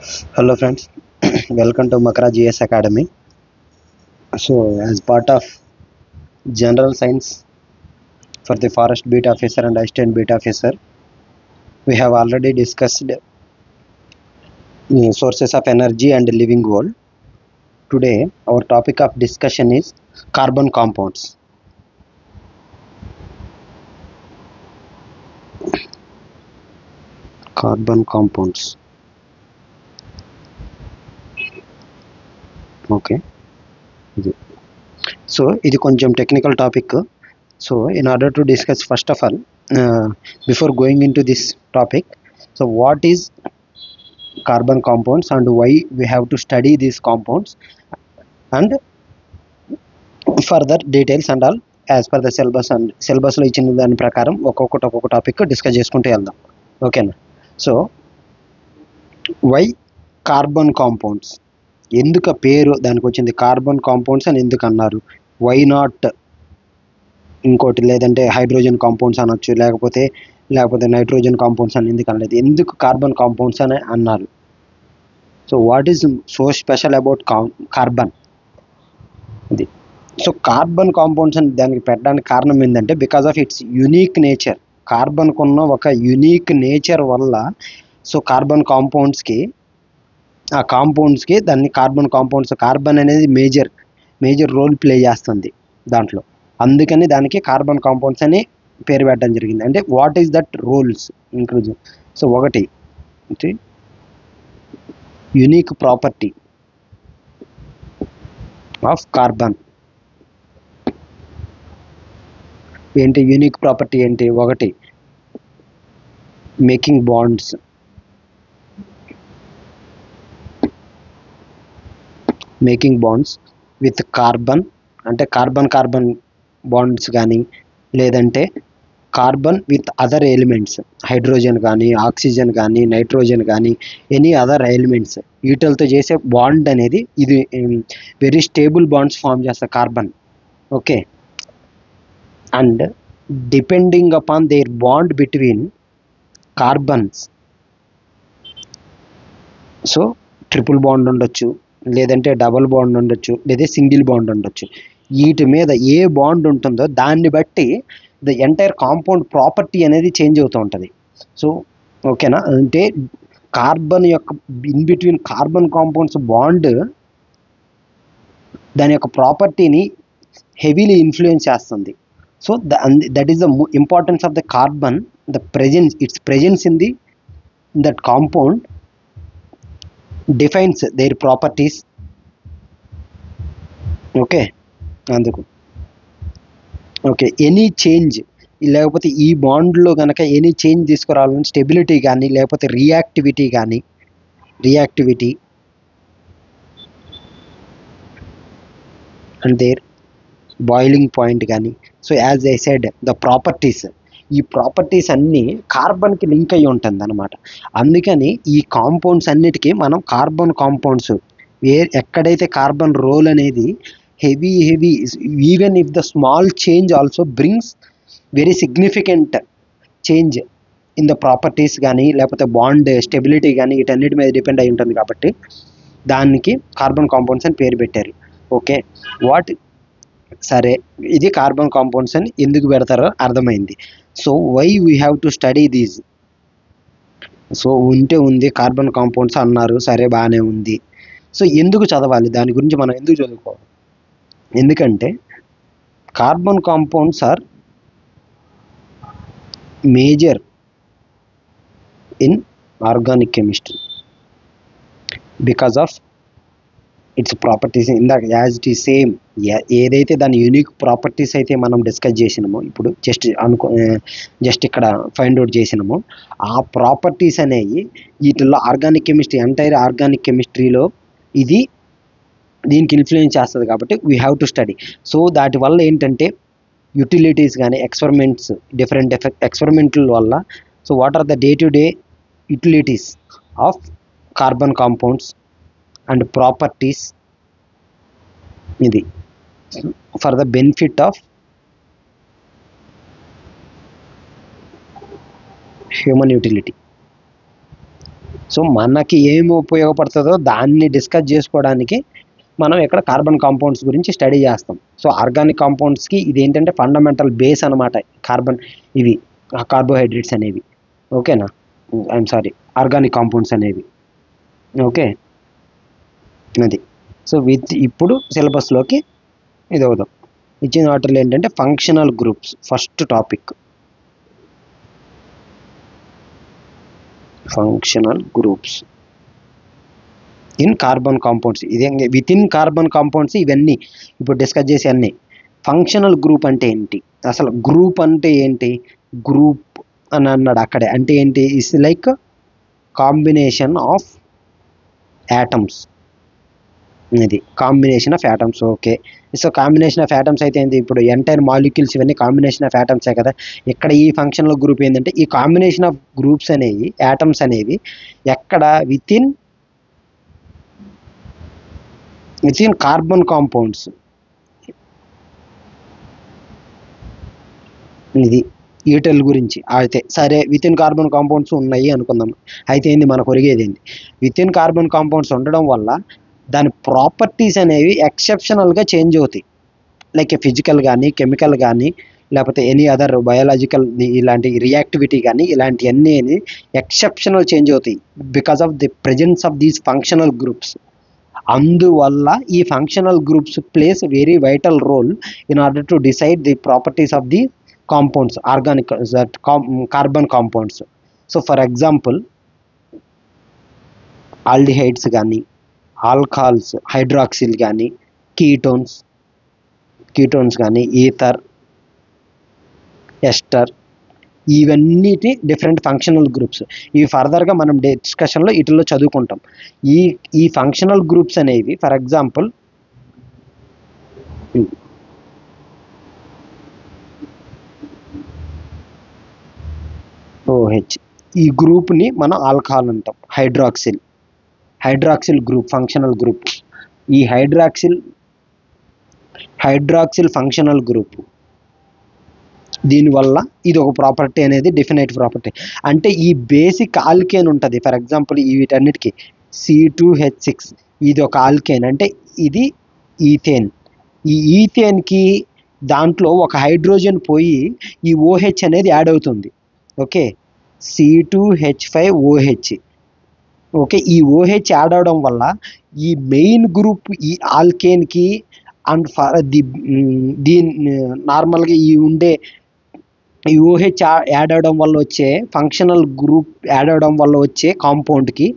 Hello friends, welcome to Makra GS Academy. So as part of general science for the forest beat officer and assistant beat officer, we have already discussed sources of energy and living world. Today our topic of discussion is carbon compounds. Carbon compounds. Okay. So ఇది కొంచెం technical topic. So in order to discuss, first of all, before going into this topic, so what is carbon compounds and why we have to study these compounds, and further details and all as per the syllabus and syllabus లో ఇచ్చిన దాని ప్రకారం ఒక్కొక్క topic discuss చేసుకుంటూ వెళ్దాం. ఓకేనా? So why carbon compounds, ఎందుకు పేరు దానికి వచ్చింది కార్బన్ కాంపౌండ్స్ అని ఎందుకు అన్నారు? వై నాట్ ఇంకోటి, లేదంటే హైడ్రోజన్ కాంపౌండ్స్ అనొచ్చు, లేకపోతే నైట్రోజన్ కాంపౌండ్స్ అని ఎందుకు అనలేదు? ఎందుకు కార్బన్ కాంపౌండ్స్ అని అన్నారు? So what is so special about carbon? ఇది సో కార్బన్ కాంపౌండ్స్ అని దానికి పెట్టడానికి కారణం ఏంటంటే because of its unique nature. కార్బన్కు ఉన్న ఒక యునీక్ నేచర్ వల్ల సో కార్బన్ కాంపౌండ్స్కి దాన్ని కార్బన్ కాంపౌండ్స్, కార్బన్ అనేది మేజర్ రోల్ ప్లే చేస్తుంది దాంట్లో. అందుకని దానికి కార్బన్ కాంపౌండ్స్ అని పేరు పెట్టడం జరిగింది. అంటే what is that roles include? So ఒకటి యునీక్ ప్రాపర్టీ ఆఫ్ కార్బన్. ఏంటి యూనిక్ ప్రాపర్టీ ఏంటి? ఒకటి making bonds. Making bonds with carbon, అంటే కార్బన్ బాండ్స్ కానీ, లేదంటే carbon with other elements, hydrogen కానీ, ఆక్సిజన్ కానీ, నైట్రోజన్ కానీ, ఎనీ అదర్ ఎలిమెంట్స్, వీటితో చేసే బాండ్ అనేది ఇది వెరీ స్టేబుల్ బాండ్స్ ఫామ్ చేస్తారు carbon. Okay. And depending upon their bond between carbons, so triple bond ఉండొచ్చు, లేదంటే డబుల్ బాండ్ ఉండొచ్చు, లేదా సింగిల్ బాండ్ ఉండొచ్చు. వీటి మీద ఏ బాండ్ ఉంటుందో దాన్ని బట్టి ద ఎంటైర్ కాంపౌండ్ ప్రాపర్టీ అనేది చేంజ్ అవుతూ ఉంటుంది. సో ఓకేనా? అంటే కార్బన్ యొక్క in between carbon compounds bond దాని యొక్క ప్రాపర్టీని హెవీలీ ఇన్ఫ్లుయెన్స్ చేస్తుంది. So that is the importance of the carbon, its presence in that compound defines their properties. Okay. అందుకు ఓకే, ఎనీ చేంజ్, లేకపోతే ఈ బాండ్లో కనుక ఎనీ చేంజ్ తీసుకురావాలని స్టెబిలిటీ కానీ, లేకపోతే reactivity and their boiling point కానీ. So as I said the properties, ఈ properties అన్నీ కార్బన్కి లింక్ అయ్యి ఉంటుంది అనమాట. అందుకని ఈ కాంపౌండ్స్ అన్నిటికీ మనం కార్బన్ కాంపౌండ్స్, ఎక్కడైతే కార్బన్ రోల్ అనేది heavy even if the small change also brings very significant change in the properties కానీ, లేకపోతే బాండ్ స్టెబిలిటీ కానీ, వీటన్నిటి మీద డిపెండ్ అయి ఉంటుంది. కాబట్టి దానికి కార్బన్ కాంపౌండ్స్ అని పేరు పెట్టారు. ఓకే. సరే, ఇది కార్బన్ కాంపౌండ్స్ అని ఎందుకు పెడతారో అర్థమైంది. So why we have to study these? So ఉంది కార్బన్ కాంపౌండ్స్ అన్నారు, సరే బాగానే ఉంది. సో ఎందుకు చదవాలి? దాని గురించి మనం ఎందుకు చదువుకోవాలి? ఎందుకంటే carbon compounds are major in organic chemistry because of its properties. ఇందాక యాజ్ ఇట్ ఈస్ సేమ్, ఏదైతే దాని యూనిక్ ప్రాపర్టీస్ అయితే మనం డిస్కస్ చేసినామో, ఇప్పుడు జస్ట్ ఇక్కడ ఫైండ్ అవుట్ చేసినామో, ఆ ప్రాపర్టీస్ అనేవి వీటిల్లో ఆర్గానిక్ కెమిస్ట్రీ, ఎంటైర్ ఆర్గానిక్ కెమిస్ట్రీలో ఇది దీనికి ఇన్ఫ్లుయెన్స్ చేస్తుంది. కాబట్టి we have to study. So దాటి వల్ల ఏంటంటే యూటిలిటీస్ కానీ, ఎక్స్పెరిమెంట్స్, డిఫరెంట్ ఎక్స్పెరిమెంట్ల వల్ల, so what are the day to day utilities of carbon compounds and properties, ఇది for the benefit of human utility. So మనకి ఏమి ఉపయోగపడుతుందో దాన్ని డిస్కస్ చేసుకోవడానికి మనం ఇక్కడ కార్బన్ కాంపౌండ్స్ గురించి స్టడీ చేస్తాం. సో ఆర్గానిక్ కాంపౌండ్స్కి ఇది ఏంటంటే ఫండమెంటల్ బేస్ అనమాట కార్బన్, ఇవి కార్బోహైడ్రేట్స్ అనేవి. ఓకేనా, ఐఎమ్ సారీ, ఆర్గానిక్ కాంపౌండ్స్ అనేవి. ఓకే, అది. సో ఇప్పుడు సిలబస్లోకి ఇది అవుదాం. ఇచ్చిన వాటిలో ఏంటంటే functional groups first topic. Functional groups in carbon compounds, ఇదే విత్ ఇన్ కార్బన్ కాంపౌండ్స్ ఇవన్నీ ఇప్పుడు డిస్కస్ చేసి అన్నీ. ఫంక్షనల్ గ్రూప్ అంటే ఏంటి, అసలు గ్రూప్ అంటే ఏంటి, గ్రూప్ అని అన్నాడు అక్కడే, అంటే ఏంటి, it's like combination of atoms. ఇది combination of atoms. Okay, so combination of atoms అయితే ఏంటి, ఇప్పుడు ఎంటైర్ మాలిక్యూల్స్ ఇవన్నీ కాంబినేషన్ ఆఫ్ యాటమ్సే కదా. ఇక్కడ ఈ ఫంక్షనల్ గ్రూప్ ఏంటంటే ఈ కాంబినేషన్ ఆఫ్ గ్రూప్స్ అనేవి, యాటమ్స్ అనేవి ఎక్కడ విత్ ఇన్ కార్బన్ కాంపౌండ్స్. ఇది ఈటెల్ గురించి అయితే సరే, విత్ ఇన్ కార్బన్ కాంపౌండ్స్ ఉన్నాయి అనుకుందాం. అయితే ఏంది మనకు ఒరిగేది ఏంటి, విత్ ఇన్ కార్బన్ కాంపౌండ్స్ ఉండడం వల్ల దాని ప్రాపర్టీస్ అనేవి ఎక్సెప్షనల్గా చేంజ్ అవుతాయి. లైక్ ఫిజికల్ కానీ, కెమికల్ కానీ, లేకపోతే ఎనీ అదర్ బయాలజికల్ ఇలాంటి రియాక్టివిటీ కానీ, ఇలాంటివన్నీ ఎక్సెప్షనల్ చేంజ్ అవుతాయి because of the presence of these functional groups. అందువల్ల ఈ functional groups plays very vital role in order to decide the properties of the compounds, organic carbon compounds. So for example aldehydes కానీ, alcohols, hydroxyl కానీ, ketones కానీ, ether, ester, ఇవన్నిటి different functional groups. ఇవి ఫర్దర్గా మనం డిస్కషన్లో వీటిల్లో చదువుకుంటాం. ఈ ఫంక్షనల్ గ్రూప్స్ అనేవి ఫర్ ఎగ్జాంపుల్ OH, ఈ గ్రూప్ని మనం ఆల్కహాల్ అంటాం. Hydroxyl group functional group. ఈ హైడ్రాక్సిల్ ఫంక్షనల్ గ్రూప్ దీనివల్ల ఇది ఒక ప్రాపర్టీ అనేది డెఫినెట్ ప్రాపర్టీ. అంటే ఈ బేసిక్ ఆల్కేన్ ఉంటుంది, ఫర్ ఎగ్జాంపుల్ వీటన్నిటికీ C2H6 ఇది ఒక ఆల్కేన్, అంటే ఇది ఈథేన్. ఈ ఈథేన్కి దాంట్లో ఒక హైడ్రోజన్ పోయి ఈ OH అనేది యాడ్ అవుతుంది. Okay, C2H5OH. ఓకే, ఈ OH యాడ్ అవడం వల్ల ఈ మెయిన్ గ్రూప్ ఈ ఆల్కేన్కి అండ్ నార్మల్గా ఈ ఉండే ఈ OH యాడ్ అవడం వల్ల వచ్చే ఫంక్షనల్ గ్రూప్ యాడ్ అవడం వల్ల వచ్చే కాంపౌండ్కి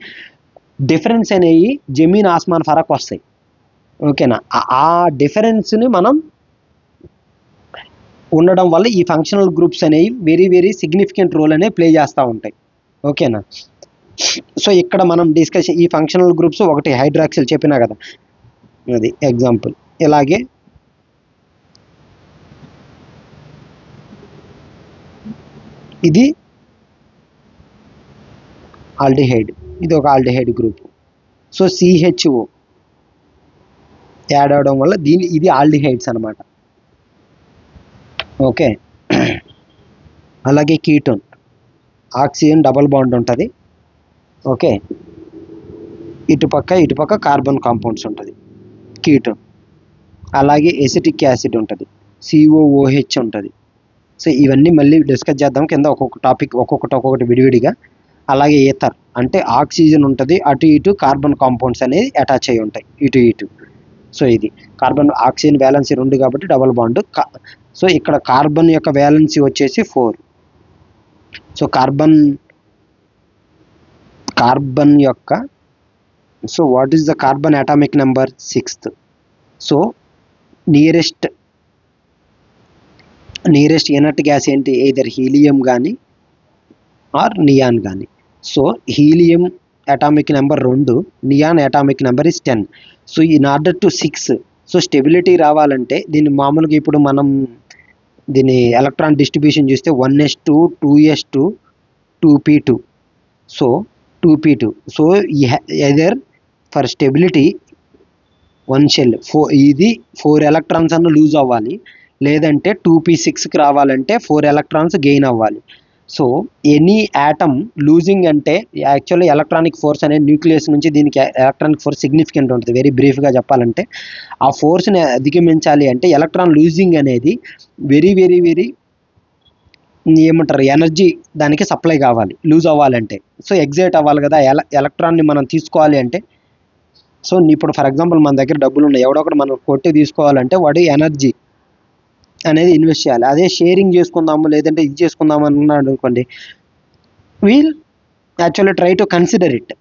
డిఫరెన్స్ అనేవి జమీన్ ఆస్మాన్ ఫరక్ వస్తాయి. ఓకేనా, ఆ డిఫరెన్స్ని మనం ఉండడం వల్ల ఈ ఫంక్షనల్ గ్రూప్స్ అనేవి వెరీ వెరీ సిగ్నిఫికెంట్ రోల్ అనేవి ప్లే చేస్తూ ఉంటాయి. ఓకేనా, సో ఇక్కడ మనం డిస్కస్ ఈ ఫంక్షనల్ గ్రూప్స్ ఒకటి హైడ్రాక్సిల్ చెప్పినా కదా, అది ఎగ్జాంపుల్. ఇలాగే ఇది ఆల్డిహైడ్, ఇది ఒక aldehyde group. So CHO add అవడం వల్ల ఇది ఆల్డిహైడ్స్ అనమాట. ఓకే, అలాగే కీటోన్, ఆక్సిజన్ డబల్ బాండ్ ఉంటుంది. ఓకే, ఇటుపక్క కార్బన్ కాంపౌండ్స్ ఉంటుంది కీటోన్. అలాగే ఎసిటిక్ యాసిడ్ ఉంటుంది, COOH ఉంటుంది. సో ఇవన్నీ మళ్ళీ డిస్కస్ చేద్దాం కింద ఒక్కొక్క టాపిక్, ఒక్కొక్కటి విడివిడిగా. అలాగే ఈథర్ అంటే ఆక్సిజన్ ఉంటుంది, అటు ఇటు కార్బన్ కాంపౌండ్స్ అనేది అటాచ్ అయి ఉంటాయి ఇటు. సో ఇది కార్బన్ ఆక్సిజన్ వ్యాలెన్సీ 2 కాబట్టి డబల్ బాండ్. సో ఇక్కడ కార్బన్ యొక్క వ్యాలెన్సీ వచ్చేసి 4. సో కార్బన్ యొక్క so what is the carbon atomic number 6th. So nearest inert gas ఏంటి, ఎయిదర్ హీలియం కానీ ఆర్ నియాన్ కానీ. So helium atomic number 2, neon atomic number is 10. So in order to 6, so stability రావాలంటే దీన్ని మామూలుగా ఇప్పుడు మనం దీని ఎలక్ట్రాన్ డిస్ట్రిబ్యూషన్ చూస్తే 1s2 2s2 2p2. So 2p2. So either for stability 1 shell ఇది 4 ఎలక్ట్రాన్స్ అన్న లూజ్ అవ్వాలి, లేదంటే 2p6కి రావాలంటే 4 ఎలక్ట్రాన్స్ గెయిన్ అవ్వాలి. సో ఎనీ యాటమ్ లూజింగ్ అంటే యాక్చువల్లీ ఎలక్ట్రానిక్ ఫోర్స్ అనేది న్యూక్లియస్ నుంచి దీనికి ఎలక్ట్రానిక్ ఫోర్స్ సిగ్నిఫికెంట్ ఉంటుంది. వెరీ బ్రీఫ్గా చెప్పాలంటే ఆ ఫోర్స్ని అధిగమించాలి అంటే ఎలక్ట్రాన్ లూజింగ్ అనేది వెరీ వెరీ వెరీ ఏమంటారు ఎనర్జీ దానికి సప్లై కావాలి లూజ్ అవ్వాలంటే. సో ఎగ్జైట్ అవ్వాలి కదా ఎలక్ట్రాన్ని మనం తీసుకోవాలి అంటే. సో ఇప్పుడు ఫర్ ఎగ్జాంపుల్ మన దగ్గర డబ్బులు ఉన్నాయి, ఎవడో ఒకటి మనం కొట్టి తీసుకోవాలంటే వాడు ఎనర్జీ అనేది ఇన్వెస్ట్ చేయాలి. అదే షేరింగ్ చేసుకుందాము లేదంటే ఇది చేసుకుందాము అన్నాడు అనుకోండి, we'll actually try to consider it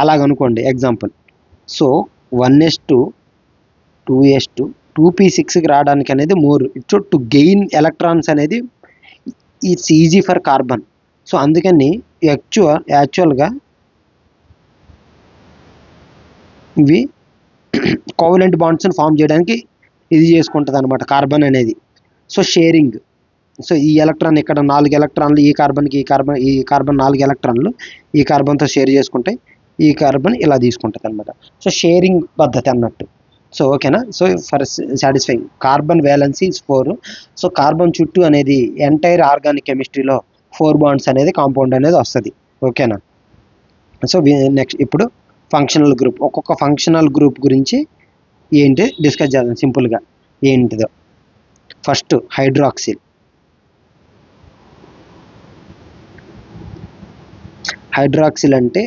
అలాగనుకోండి ఎగ్జాంపుల్. సో 1:2 2:2 2p6కి రావడానికి అనేది మోర్ టు గెయిన్ ఎలక్ట్రాన్స్ అనేది it's easy for carbon. So అందుకని యాక్చువల్గా ఇవి కోవలెంట్ బాండ్స్ని ఫామ్ చేయడానికి ఇది చేసుకుంటుంది అనమాట కార్బన్ అనేది. సో షేరింగ్, సో ఈ ఎలక్ట్రాన్ ఇక్కడ 4 ఎలక్ట్రాన్లు ఈ కార్బన్కి ఈ కార్బన్ 4 ఎలక్ట్రాన్లు ఈ కార్బన్తో షేర్ చేసుకుంటే ఈ కార్బన్ ఇలా తీసుకుంటుంది అనమాట. సో షేరింగ్ పద్ధతి అన్నట్టు. సో ఓకేనా. So for satisfying carbon valency is 4. So carbon చుట్టూ అనేది ఎంటైర్ ఆర్గానిక్ కెమిస్ట్రీలో 4 బాండ్స్ అనేది కాంపౌండ్ అనేది వస్తుంది. ఓకేనా. సో నెక్స్ట్ ఇప్పుడు ఫంక్షనల్ గ్రూప్, ఒక్కొక్క ఫంక్షనల్ గ్రూప్ గురించి ఏంటి డిస్కస్ చేద్దాం సింపుల్గా ఏంటిదో. First hydroxyl. హైడ్రాక్సిల్ అంటే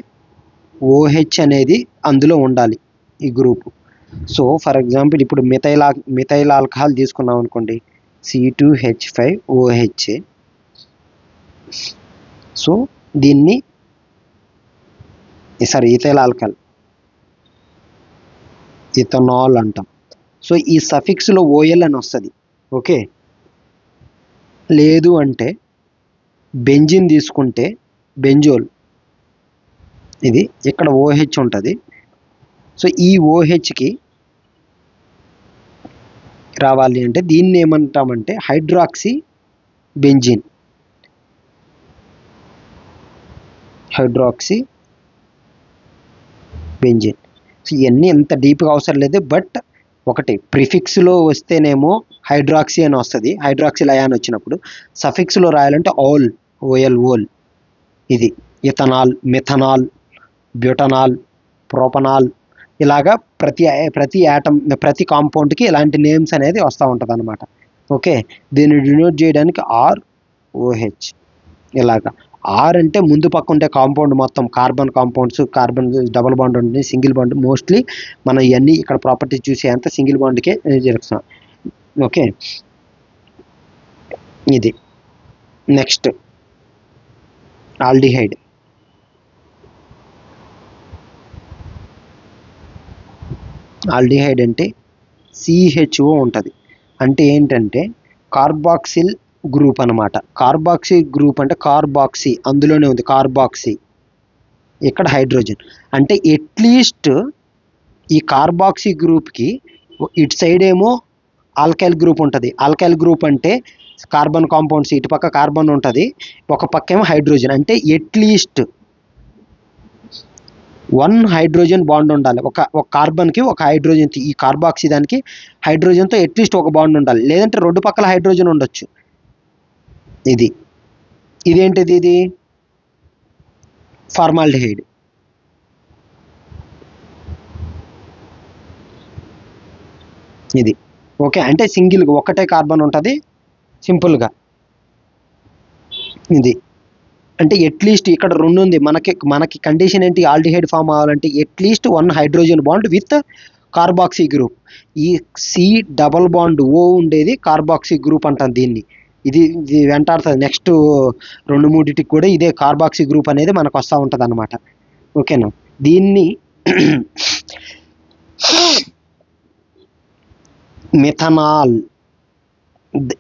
OH అనేది అందులో ఉండాలి ఈ గ్రూపు. సో ఫర్ ఎగ్జాంపుల్ ఇప్పుడు మిథైల్ ఆల్కహాల్ తీసుకున్నాం అనుకోండి, C2H5OH. సో దీన్ని ఇథైల్ ఆల్కహాల్ ఇథనాల్ అంటాం. సో ఈ సఫిక్స్లో OL అని వస్తుంది. ఓకే, లేదు అంటే బెంజిన్ తీసుకుంటే బెంజోల్, ఇది ఇక్కడ OH ఉంటుంది. సో ఈ OHకి రావాలి అంటే దీన్ని ఏమంటామంటే హైడ్రాక్సీ బెంజిన్. సో ఇవన్నీ ఎంత డీప్గా అవసరం లేదు, బట్ ఒకటి ప్రిఫిక్స్లో వస్తేనేమో హైడ్రాక్సీ అని వస్తుంది, హైడ్రాక్సిల్ అయాన్ వచ్చినప్పుడు. సఫిక్స్లో రాయాలంటే ఓల్. ఇది ఇథనాల్, మిథనాల్, బ్యూటనాల్, ప్రోపనాల్, ఇలాగా ప్రతి యాటమ్ ప్రతి కాంపౌండ్కి ఇలాంటి నేమ్స్ అనేది వస్తూ ఉంటుంది అనమాట. ఓకే, దీన్ని డినోట్ చేయడానికి ROH ఇలాగా. R అంటే ముందు పక్క ఉండే కాంపౌండ్ మొత్తం carbon compounds, carbon double bond ఉంటుంది, సింగిల్ బాండ్. మోస్ట్లీ మనం ఇవన్నీ ఇక్కడ ప్రాపర్టీస్ చూసే అంత సింగిల్ బాండ్కే జరుగుతాం. ఓకే, ఇది నెక్స్ట్ ఆల్డిహైడ్. ఆల్డిహైడ్ అంటే CHO ఉంటుంది. అంటే ఏంటంటే కార్బాక్సిల్ గ్రూప్ అనమాట. కార్బాక్సీ గ్రూప్ అంటే కార్బాక్సీ అందులోనే ఉంది, కార్బాక్సీ. ఇక్కడ హైడ్రోజన్ అంటే అట్లీస్ట్ ఈ కార్బాక్సీ గ్రూప్కి ఇటు సైడ్ ఏమో ఆల్కైల్ గ్రూప్ ఉంటుంది. ఆల్కైల్ గ్రూప్ అంటే కార్బన్ కాంపౌండ్స్, ఇటు పక్క కార్బన్ ఉంటుంది, ఒక పక్క ఏమో హైడ్రోజన్. అంటే అట్లీస్ట్ 1 హైడ్రోజన్ బాండ్ ఉండాలి. ఒక కార్బన్కి ఒక హైడ్రోజన్, ఈ కార్బాక్సీ దానికి హైడ్రోజన్తో అట్లీస్ట్ ఒక బాండ్ ఉండాలి, లేదంటే 2 పక్కల హైడ్రోజన్ ఉండొచ్చు. ఇదేంటిది, ఇది ఫార్మాల్డిహైడ్. ఇది ఓకే, అంటే సింగిల్గా ఒకటే కార్బన్ ఉంటుంది సింపుల్గా. ఇది అంటే అట్లీస్ట్ ఇక్కడ 2 ఉంది. మనకి కండిషన్ ఏంటి, ఆల్డిహైడ్ ఫామ్ అవ్వాలంటే at least 1 hydrogen bond with carboxy group. ఈ C డబల్ బాండ్ O ఉండేది కార్బాక్సీ గ్రూప్ అంటాం దీన్ని. ఇది వెంటాడుతుంది నెక్స్ట్ 2-3టికి కూడా ఇదే కార్బాక్సీ గ్రూప్ అనేది మనకు వస్తూ ఉంటుంది అనమాట. ఓకేనా. దీన్ని మిథనాల్.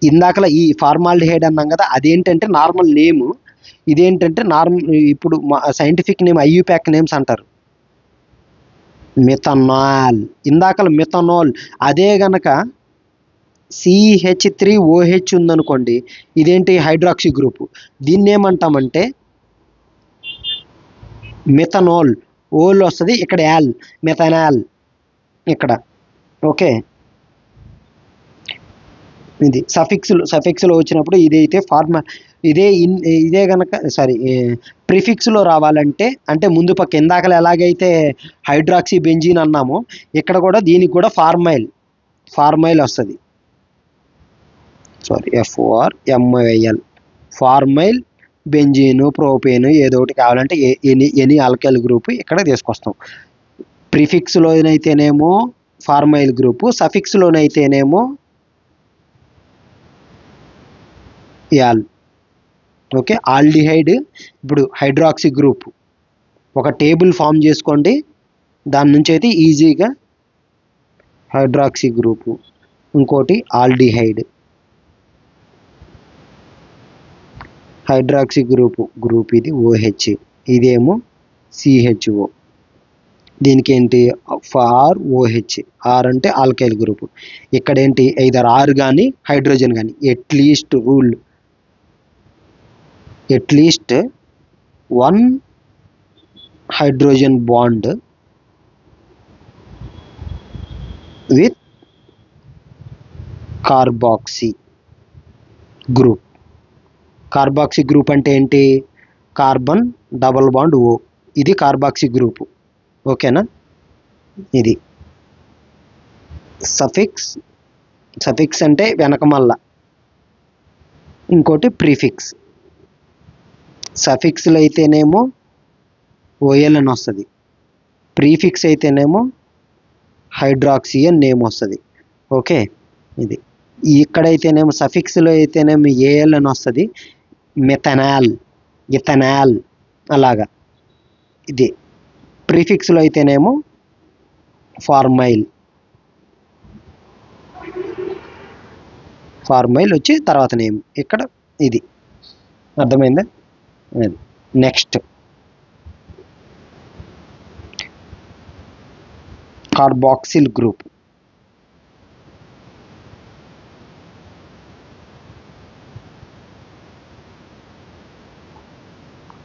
ఇందాకలా ఈ ఫార్మాల్డిహైడ్ అన్నాం కదా, అదేంటంటే నార్మల్ నేము. ఇదేంటంటే ఇప్పుడు సైంటిఫిక్ నేమ్ IUPAC నేమ్స్ అంటారు. మిథనాల్, ఇందాకల మిథనాల్. అదే గనక CH3OH ఉందనుకోండి, ఇదేంటి హైడ్రాక్సీ గ్రూప్. దీన్ని ఏమంటామంటే మిథనాల్. ఓల్ వస్తుంది, ఇక్కడ యాల్, మిథనాల్ ఇక్కడ. ఓకే, ఇది సఫిక్స్లో వచ్చినప్పుడు ఇదైతే ఇదే కనుక సారీ ప్రిఫిక్స్లో రావాలంటే అంటే ముందు పక్క ఇందాకలు ఎలాగైతే హైడ్రాక్సీ బెంజీన్ అన్నామో ఇక్కడ కూడా దీనికి కూడా ఫార్మైల్ వస్తుంది. Sorry FORMYL formyl benzene propane ఏదో ఒకటి కావాలంటే ఎనీ ఆల్కైల్ గ్రూప్ ఇక్కడ తీసుకొస్తాం. ప్రిఫిక్స్లోనైతేనేమో ఫార్మైల్ గ్రూపు, సఫిక్స్లోనైతేనేమో యాల్. ఓకే, ఆల్డిహైడ్ ఇప్పుడు హైడ్రాక్సీ గ్రూప్ ఒక టేబుల్ ఫామ్ చేసుకోండి, దాని నుంచి అయితే ఈజీగా హైడ్రాక్సీ గ్రూపు, ఇంకోటి ఆల్డిహైడ్ హైడ్రాక్సీ గ్రూప్ ఇది OH, ఇదేమో CHO. దీనికి ఏంటి OH, ఆర్ అంటే ఆల్కైల్ గ్రూప్. ఇక్కడ ఏంటి ఐదర్ ఆర్ కానీ హైడ్రోజన్ కానీ at least one hydrogen bond with carboxy group. Carboxy group అంటే ఏంటి? కార్బన్ డబల్ బాండ్ O, ఇది కార్బాక్సీ గ్రూపు. ఓకేనా, ఇది సఫిక్స్ అంటే వెనక మళ్ళా, ఇంకోటి ప్రీఫిక్స్. సఫిక్స్లో అయితేనేమో OL అని వస్తుంది, ప్రీఫిక్స్ అయితేనేమో హైడ్రాక్సీ అని నేమ్ వస్తుంది. ఓకే, ఇది ఇక్కడైతేనేమో సఫిక్స్లో అయితేనేమో AL అని వస్తుంది, మెథనాల్, ఇథనాల్ అలాగా. ఇది ప్రీఫిక్స్లో అయితేనేమో ఫార్మైల్ వచ్చి తర్వాత నేమ్ ఇక్కడ. ఇది అర్థమైందా? Next carboxyl group.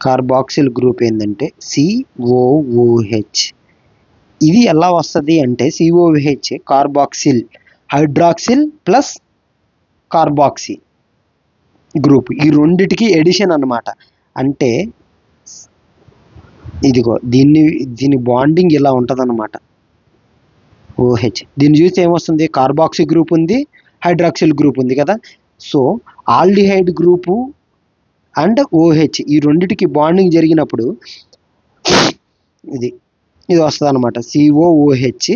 Carboxyl group ఏంటంటే COOH. ఇది ఎలా వస్తుంది అంటే COOH carboxyl hydroxyl plus carboxy group, ఈ రెండిటికి ఎడిషన్ అన్నమాట. అంటే ఇదిగో దీని బాండింగ్ ఇలా ఉంటుంది అన్నమాట. OH దీన్ని చూస్తే ఏమొస్తుంది? కార్బాక్సీ గ్రూప్ ఉంది, హైడ్రాక్సిల్ గ్రూప్ ఉంది కదా. So aldehyde group and OH ఈ రెండిటికి బాండింగ్ జరిగినప్పుడు ఇది వస్తుంది అనమాట. COOH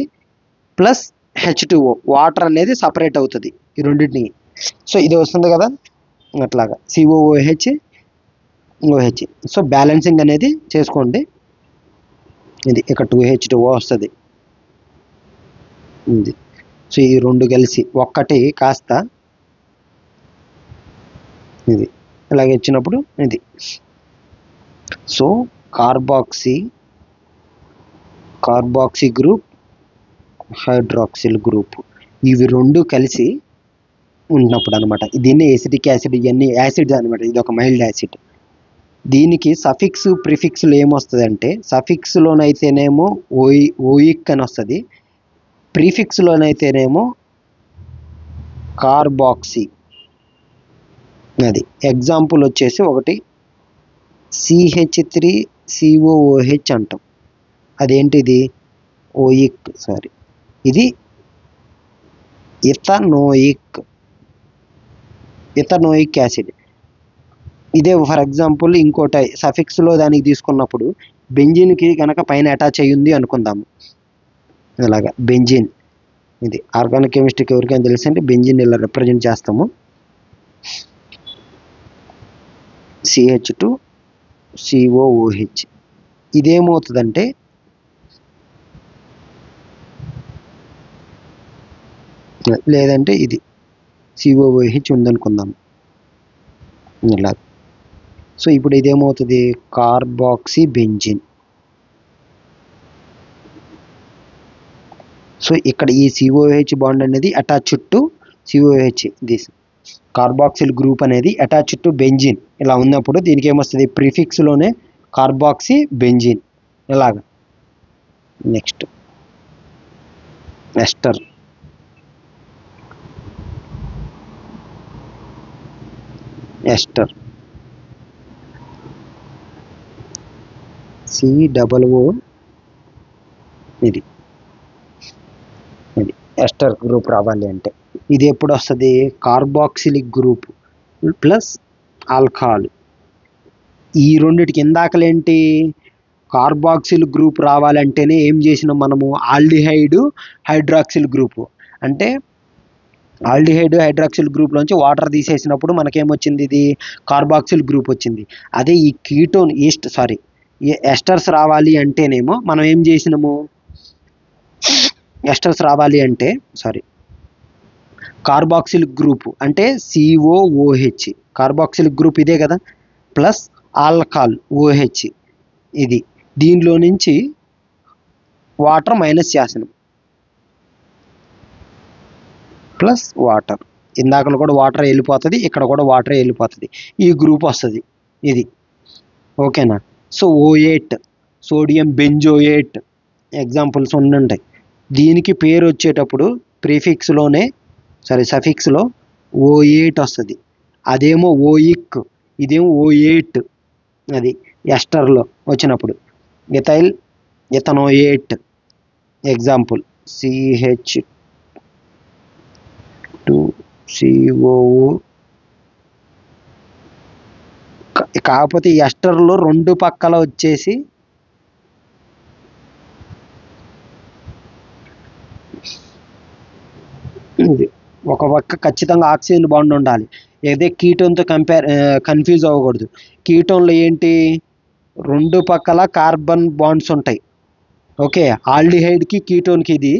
ప్లస్ H2O, వాటర్ అనేది సపరేట్ అవుతుంది ఈ రెండింటిని. సో ఇది వస్తుంది కదా అట్లాగా COOH OH. సో బ్యాలెన్సింగ్ అనేది చేసుకోండి. ఇది ఇక్కడ 2H2O వస్తుంది. ఇది సో ఈ రెండు కలిసి ఒక్కటి కాస్త ఇది ఇలాగ ఇచ్చినప్పుడు ఇది. So carboxy group, hydroxyl group ఇవి రెండు కలిసి ఉన్నప్పుడు అనమాట. దీన్ని ఎసిటిక్ యాసిడ్, ఇవన్నీ యాసిడ్ అనమాట. ఇది ఒక మైల్డ్ యాసిడ్. దీనికి సఫిక్స్ ప్రిఫిక్స్లో ఏమొస్తుంది అంటే సఫిక్స్లోనైతేనేమో ఓయిక్ అని వస్తుంది, ప్రీఫిక్స్లోనైతేనేమో కార్బాక్సీ. అది ఎగ్జాంపుల్ వచ్చేసి ఒకటి CH3COOH అంటాం. అదేంటిది? ఓయిక్, సారీ ఇది ఇథనోయిక్ యాసిడ్. ఇదే ఫర్ ఎగ్జాంపుల్ ఇంకోటి సఫిక్స్లో దానికి తీసుకున్నప్పుడు బెంజిన్కి కనుక పైన అటాచ్ అయ్యింది అనుకుందాము. అలాగా బెంజిన్, ఇది ఆర్గానిక్ కెమిస్ట్రీకి ఎవరికైనా తెలుసు అంటే బెంజిన్ ఇలా రిప్రజెంట్ చేస్తాము. CH2COOH. ఇదేమవుతుందంటే లేదంటే ఇది COOH ఉందనుకుందాం ఇలా. సో ఇప్పుడు ఇదేమవుతుంది? Carboxy benzene. సో ఇక్కడ ఈ COOH బాండ్ అనేది attached to COOH, this carboxyl group అనేది అటాచ్డ్ టు బెంజిన్ ఇలా ఉన్నప్పుడు దీనికి ఏమొస్తుంది? ప్రిఫిక్స్లోనే కార్బాక్సీ బెంజిన్ ఇలాగ. Next ester. ఎస్టర్ COO ఇది ఇది ఎస్టర్ గ్రూప్ రావాలి అంటే ఇది ఎప్పుడు వస్తుంది? Carboxylic group plus alcohol. ఈ రెండిటికి ఇందాకలేంటి కార్బాక్సిల్ గ్రూప్ రావాలంటేనే ఏం చేసినాం మనము? Aldehyde hydroxyl group. అంటే ఆల్డిహైడ్ హైడ్రాక్సిల్ గ్రూప్లోంచి వాటర్ తీసేసినప్పుడు మనకేమొచ్చింది? ఇది కార్బాక్సిల్ గ్రూప్ వచ్చింది. అదే ఈ కీటోన్ ఎస్టర్స్ రావాలి అంటేనేమో మనం ఏం చేసినాము? ఎస్టర్స్ రావాలి అంటే కార్బాక్సిల్ గ్రూప్ అంటే COOH, కార్బాక్సిల్ గ్రూప్ ఇదే కదా, ప్లస్ ఆల్కహాల్ OH. ఇది దీనిలో నుంచి వాటర్ మైనస్ చేసినాం, ప్లస్ వాటర్. ఇందాకలో కూడా వాటర్ వెళ్ళిపోతుంది, ఇక్కడ కూడా వాటర్ వెళ్ళిపోతుంది, ఈ గ్రూప్ వస్తుంది ఇది. ఓకేనా? So O8 sodium benzoate examples ఉంటాయి. దీనికి పేరు వచ్చేటప్పుడు ప్రీఫిక్స్లోనే సఫిక్స్లో O8 వస్తుంది. అదేమో ఓయిక్, ఇదేమో O8. అది ఎస్టర్లో వచ్చినప్పుడు ఇథనోయేట్ ఎగ్జాంపుల్ CH2COO. కాకపోతే ఈ ఎస్టర్లో రెండు పక్కల వచ్చేసి ఒక పక్క ఖచ్చితంగా ఆక్సిజన్ బాండ్ ఉండాలి. ఏదే కీటోన్తో కన్ఫ్యూజ్ అవ్వకూడదు. కీటోన్లో ఏంటి? రెండు పక్కల కార్బన్ బాండ్స్ ఉంటాయి. ఓకే, ఆల్డిహైడ్కి కీటోన్కి ఇది.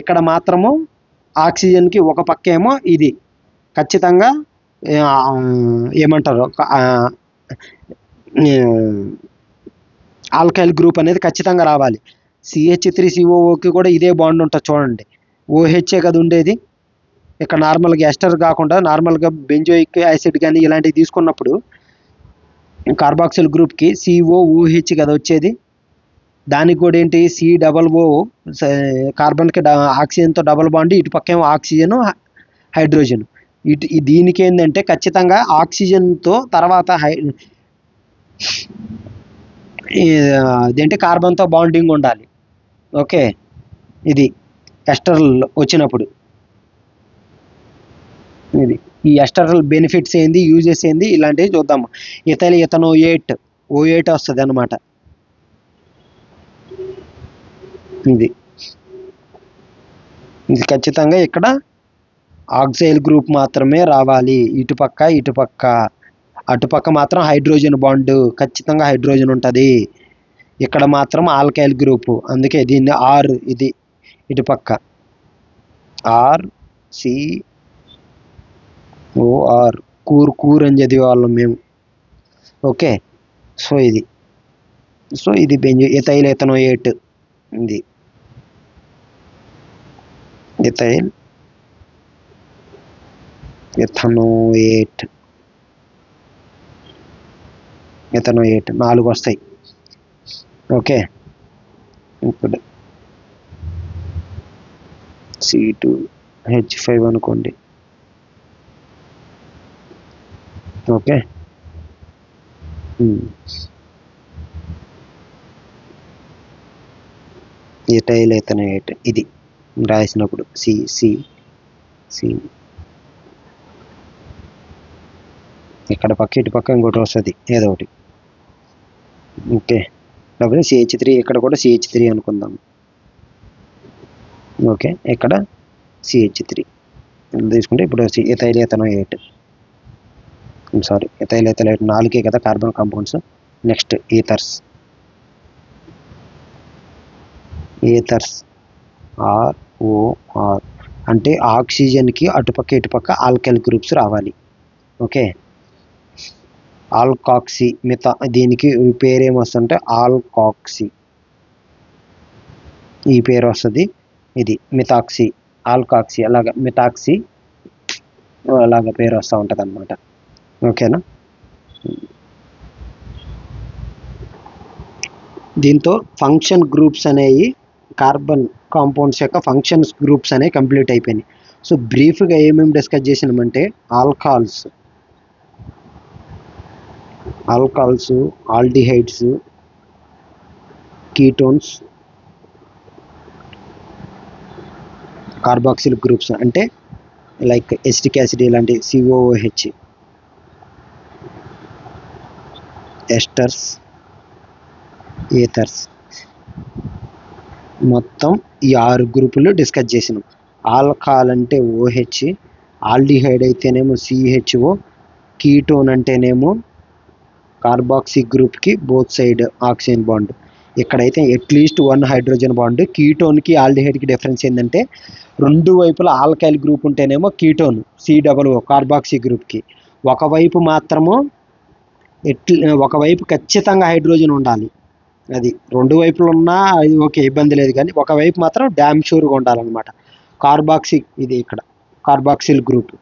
ఇక్కడ మాత్రము ఆక్సిజన్కి ఒక పక్క ఏమో ఇది ఖచ్చితంగా ఏమంటారు, ఆల్కైల్ గ్రూప్ అనేది ఖచ్చితంగా రావాలి. CH3COOకి కూడా ఇదే బాండ్ ఉంటుంది చూడండి, OHే కదా ఉండేది. ఇక్కడ నార్మల్గా ఎస్టర్ కాకుండా నార్మల్గా బెంజోయిక్ యాసిడ్ కానీ ఇలాంటివి తీసుకున్నప్పుడు కార్బాక్సిల్ గ్రూప్కి COOH కదా వచ్చేది. దానికి కూడా ఏంటి? COO కార్బన్కి ఆక్సిజన్తో డబల్ బాండ్, ఇటు పక్కేమో ఆక్సిజన్ హైడ్రోజన్. దీనికి ఏంటంటే ఖచ్చితంగా ఆక్సిజన్తో తర్వాత ఇదేంటి కార్బన్తో బాండింగ్ ఉండాలి. ఓకే, ఇది ఎస్టర్ వచ్చినప్పుడు ఇది. ఈ ఎస్టరల్ బెనిఫిట్స్ ఏంది, యూజెస్ ఏంది, ఇలాంటివి చూద్దాము. ఇథనోయేట్ O8 వస్తుంది అనమాట. ఇది ఖచ్చితంగా ఇక్కడ ఆక్సైల్ గ్రూప్ మాత్రమే రావాలి. ఇటుపక్క అటుపక్క మాత్రం హైడ్రోజన్ బాండ్, ఖచ్చితంగా హైడ్రోజన్ ఉంటుంది. ఇక్కడ మాత్రం ఆల్కైల్ గ్రూపు, అందుకే దీన్ని ఆర్, ఇది ఇటుపక్క RCOR కూర్ అని చదివేవాళ్ళం మేము. ఓకే, సో ఇది ఇథైల్ ఇది ఇథనోయేట్ 4 వస్తాయి. ఓకే, ఇప్పుడు C2H5 అనుకోండి. ఓకే, ఇథైల్ ఇది రాసినప్పుడు C ఇక్కడ పక్క ఇటు పక్క ఇంకోటి వస్తుంది ఏదో ఒకటి. ఓకే, లేకపోతే CH3, ఇక్కడ కూడా CH3 అనుకుందాం. ఓకే, ఇక్కడ CH3 తీసుకుంటే ఇప్పుడు ఇథైల్ ఇథనోయేట్ 4 కదా కార్బన్ కాంపౌండ్స్. నెక్స్ట్ ఈథర్స్ ROR అంటే ఆక్సిజన్కి అటుపక్క ఇటుపక్క ఆల్కైల్ గ్రూప్స్ రావాలి. ఓకే, ఆల్కాక్సీ దీనికి పేరు ఏమొస్తుందంటే ఆల్కాక్సీ, ఈ పేరు వస్తుంది. ఇది మిథాక్సీ, ఆల్కాక్సీ, అలాగా మిథాక్సీ అలాగ పేరు వస్తూ ఉంటుంది అనమాట. ఓకేనా? దీంతో ఫంక్షన్ గ్రూప్స్ అనేవి, కార్బన్ కాంపౌండ్స్ యొక్క ఫంక్షన్స్ గ్రూప్స్ అనేవి కంప్లీట్ అయిపోయినాయి. సో బ్రీఫ్గా ఏమేమి డిస్కస్ చేసినామంటే alcohols, alcohols, aldehydes, ketones, carboxyl groups అంటే లైక్ ఎసిటిక్ యాసిడ్ ఇలాంటి COOH, ఎస్టర్స్, ఏథర్స్, మొత్తం ఈ 6 గ్రూపులు డిస్కస్ చేసినాం. ఆల్కహాల్ అంటే OH, ఆల్డిహైడ్ అయితేనేమో CHO, కీటోన్ అంటేనేమో కార్బాక్సీ గ్రూప్కి బోత్ సైడ్ ఆక్సిజన్ బాండ్. ఇక్కడైతే అట్లీస్ట్ 1 హైడ్రోజన్ బాండ్. కీటోన్కి ఆల్డిహైడ్కి డిఫరెన్స్ ఏంటంటే 2 వైపులా ఆల్కైల్ గ్రూప్ ఉంటేనేమో కీటోన్ COO కార్బాక్సీ గ్రూప్కి, ఒకవైపు మాత్రము ఒకవైపు ఖచ్చితంగా హైడ్రోజన్ ఉండాలి. అది 2 వైపులు ఉన్నా అది ఓకే, ఇబ్బంది లేదు, కానీ ఒకవైపు మాత్రం డ్యామ్ షూర్గా ఉండాలన్నమాట. ఇది ఇక్కడ కార్బాక్సిల్ గ్రూప్.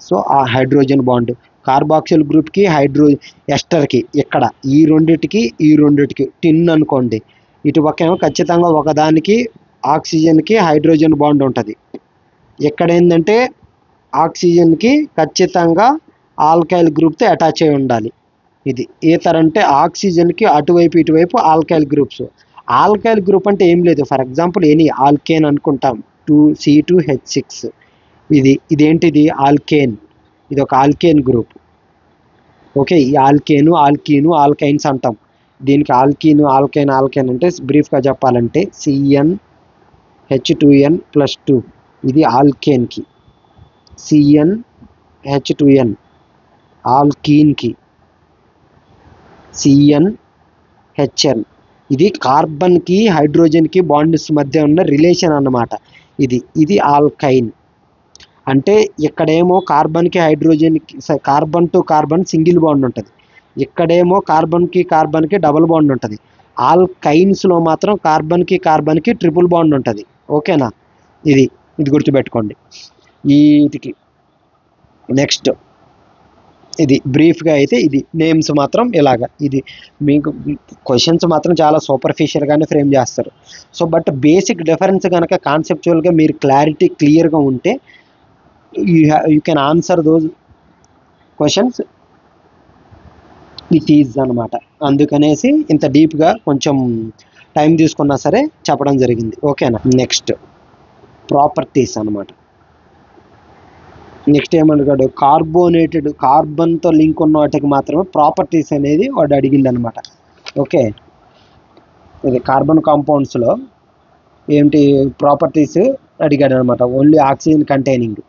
సో ఆ హైడ్రోజన్ బాండ్ కార్బాక్సిల్ గ్రూప్కి ఎస్టర్కి ఇక్కడ ఈ రెండిటికి టిన్ అనుకోండి. ఇటు పక్క ఏమో ఖచ్చితంగా ఒకదానికి ఆక్సిజన్కి హైడ్రోజన్ బాండ్ ఉంటుంది. ఇక్కడ ఏంటంటే ఆక్సిజన్కి ఖచ్చితంగా ఆల్కైల్ గ్రూప్తో అటాచ్ అయి ఉండాలి. ఇది ఈథర్ అంటే ఆక్సిజన్కి అటువైపు ఇటువైపు ఆల్కైల్ గ్రూప్స్. ఆల్కైల్ గ్రూప్ అంటే ఏం లేదు, ఫర్ ఎగ్జాంపుల్ ఎనీ ఆల్కేన్ అనుకుంటాం, 2C2H6. ఇదేంటిది ఆల్కేన్, ఇది ఒక ఆల్కేన్ గ్రూప్. ఓకే, ఈ ఆల్కేను, ఆల్కీను, ఆల్కైన్స్ అంటాం. దీనికి ఆల్కీను, ఆల్కైన్ అంటే బ్రీఫ్గా చెప్పాలంటే CnH2n+2. ఇది ఆల్కేన్కి, CnH2n. ఆల్కీన్కి CnHn. ఇది కార్బన్కి హైడ్రోజన్కి బాండ్స్ మధ్య ఉన్న రిలేషన్ అన్నమాట. ఇది ఆల్కైన్. అంటే ఇక్కడేమో కార్బన్కి హైడ్రోజన్కి carbon to carbon single bond ఉంటుంది, ఇక్కడేమో కార్బన్కి డబుల్ బాండ్ ఉంటుంది. ఆల్కైన్స్లో మాత్రం కార్బన్కి ట్రిపుల్ బాండ్ ఉంటుంది. ఓకేనా, ఇది గుర్తుపెట్టుకోండి. వీటికి నెక్స్ట్ ఇది బ్రీఫ్గా అయితే ఇది నేమ్స్ మాత్రం ఇలాగా. ఇది మీకు క్వశ్చన్స్ మాత్రం చాలా సూపర్ఫిషియల్గానే ఫ్రేమ్ చేస్తారు. సో బట్ బేసిక్ డిఫరెన్స్ కనుక కాన్సెప్చువల్గా మీరు క్లియర్గా ఉంటే you can answer those questions. It is అనమాట. అందుకనేసి ఇంత డీప్గా కొంచెం టైం తీసుకున్నా సరే చెప్పడం జరిగింది. ఓకేనా, నెక్స్ట్ ప్రాపర్టీస్ అనమాట. నెక్స్ట్ ఏమన్నాడు, కార్బోనేటెడ్ కార్బన్తో లింక్ ఉన్న వాటికి మాత్రమే ప్రాపర్టీస్ అనేది వాడు అడిగింది అనమాట. ఓకే, ఇది కార్బన్ కాంపౌండ్స్లో ఏంటి ప్రాపర్టీస్ అడిగాడు అనమాట. ఓన్లీ ఆక్సిజన్ కంటైనింగ్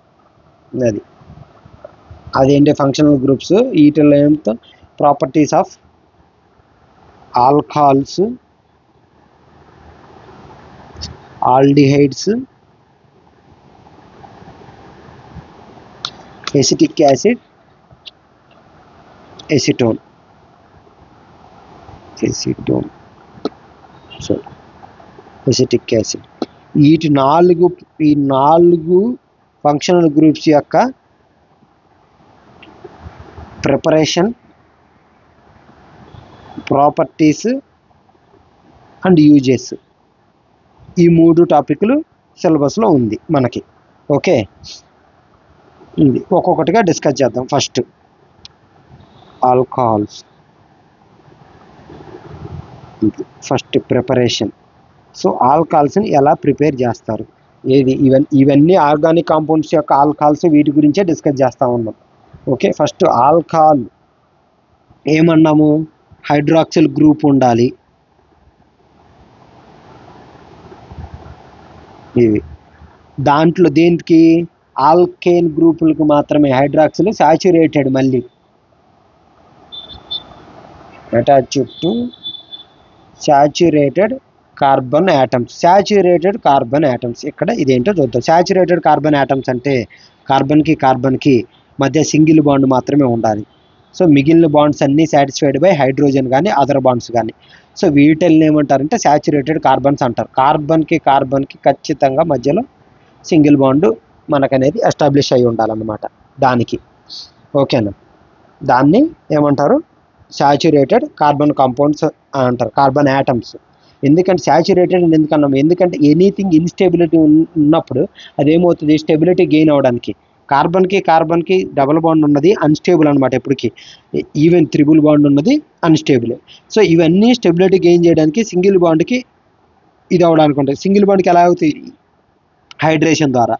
అదేంటి ఫంక్షనల్ గ్రూప్స్. వీటిలో ఏమితో properties of alcohols, aldehydes, acetic acid, acetone acetic acid. ఈ 4 ఫంక్షనల్ గ్రూప్స్ యొక్క ప్రిపరేషన్, ప్రాపర్టీస్ అండ్ యూజెస్, ఈ 3 టాపిక్లు సిలబస్లో ఉంది మనకి. ఓకే, ఇది ఒక్కొక్కటిగా డిస్కస్ చేద్దాం. First alcohols, first preparation. So ఆల్కహాల్స్ని ఎలా ప్రిపేర్ చేస్తారు, ఇవన్నీ ఆర్గానిక్ కాంపౌండ్స్ యొక్క ఆల్కహాల్స్, వీటి గురించే డిస్కస్ చేస్తూ ఉన్నాం. ఓకే, ఫస్ట్ ఆల్కహాల్ ఏమన్నాము, హైడ్రాక్సిల్ గ్రూప్ ఉండాలి. దాంట్లో దేనికి ఆల్కేన్ గ్రూపులకు మాత్రమే హైడ్రాక్సిల్ సాచురేటెడ్, మళ్ళీ attached to saturated carbon atoms. ఇక్కడ ఇదేంటో చూద్దాం. సాచురేటెడ్ కార్బన్ యాటమ్స్ అంటే కార్బన్కి మధ్య సింగిల్ బాండ్ మాత్రమే ఉండాలి. సో మిగిలిన బాండ్స్ అన్నీ సాటిస్ఫైడ్ బై హైడ్రోజన్ కానీ అదర్ బాండ్స్ కానీ. సో వీటిల్ని ఏమంటారంటే సాచురేటెడ్ కార్బన్స్ అంటారు. కార్బన్కి ఖచ్చితంగా మధ్యలో సింగిల్ బాండ్ మనకనేది ఎస్టాబ్లిష్ అయి ఉండాలన్నమాట దానికి. ఓకేనా, దాన్ని ఏమంటారు, సాచురేటెడ్ కార్బన్ కాంపౌండ్స్ అంటారు, కార్బన్ యాటమ్స్. ఎందుకంటే సాచురేటెడ్ ఎందుకన్నాము, ఎందుకంటే ఎనీథింగ్ ఇన్స్టెబిలిటీ ఉన్నప్పుడు అదేమవుతుంది, స్టెబిలిటీ గెయిన్ అవ్వడానికి కార్బన్కి డబుల్ బాండ్ ఉన్నది అన్స్టేబుల్ అనమాట. ఎప్పటికీ ఈవెన్ త్రిబుల్ బాండ్ ఉన్నది అన్స్టేబుల్. సో ఇవన్నీ స్టెబిలిటీ గెయిన్ చేయడానికి సింగిల్ బాండ్కి ఇది అవ్వడానికి ఉంటుంది. సింగిల్ బాండ్కి ఎలా అవుతాయి? హైడ్రేషన్ ద్వారా,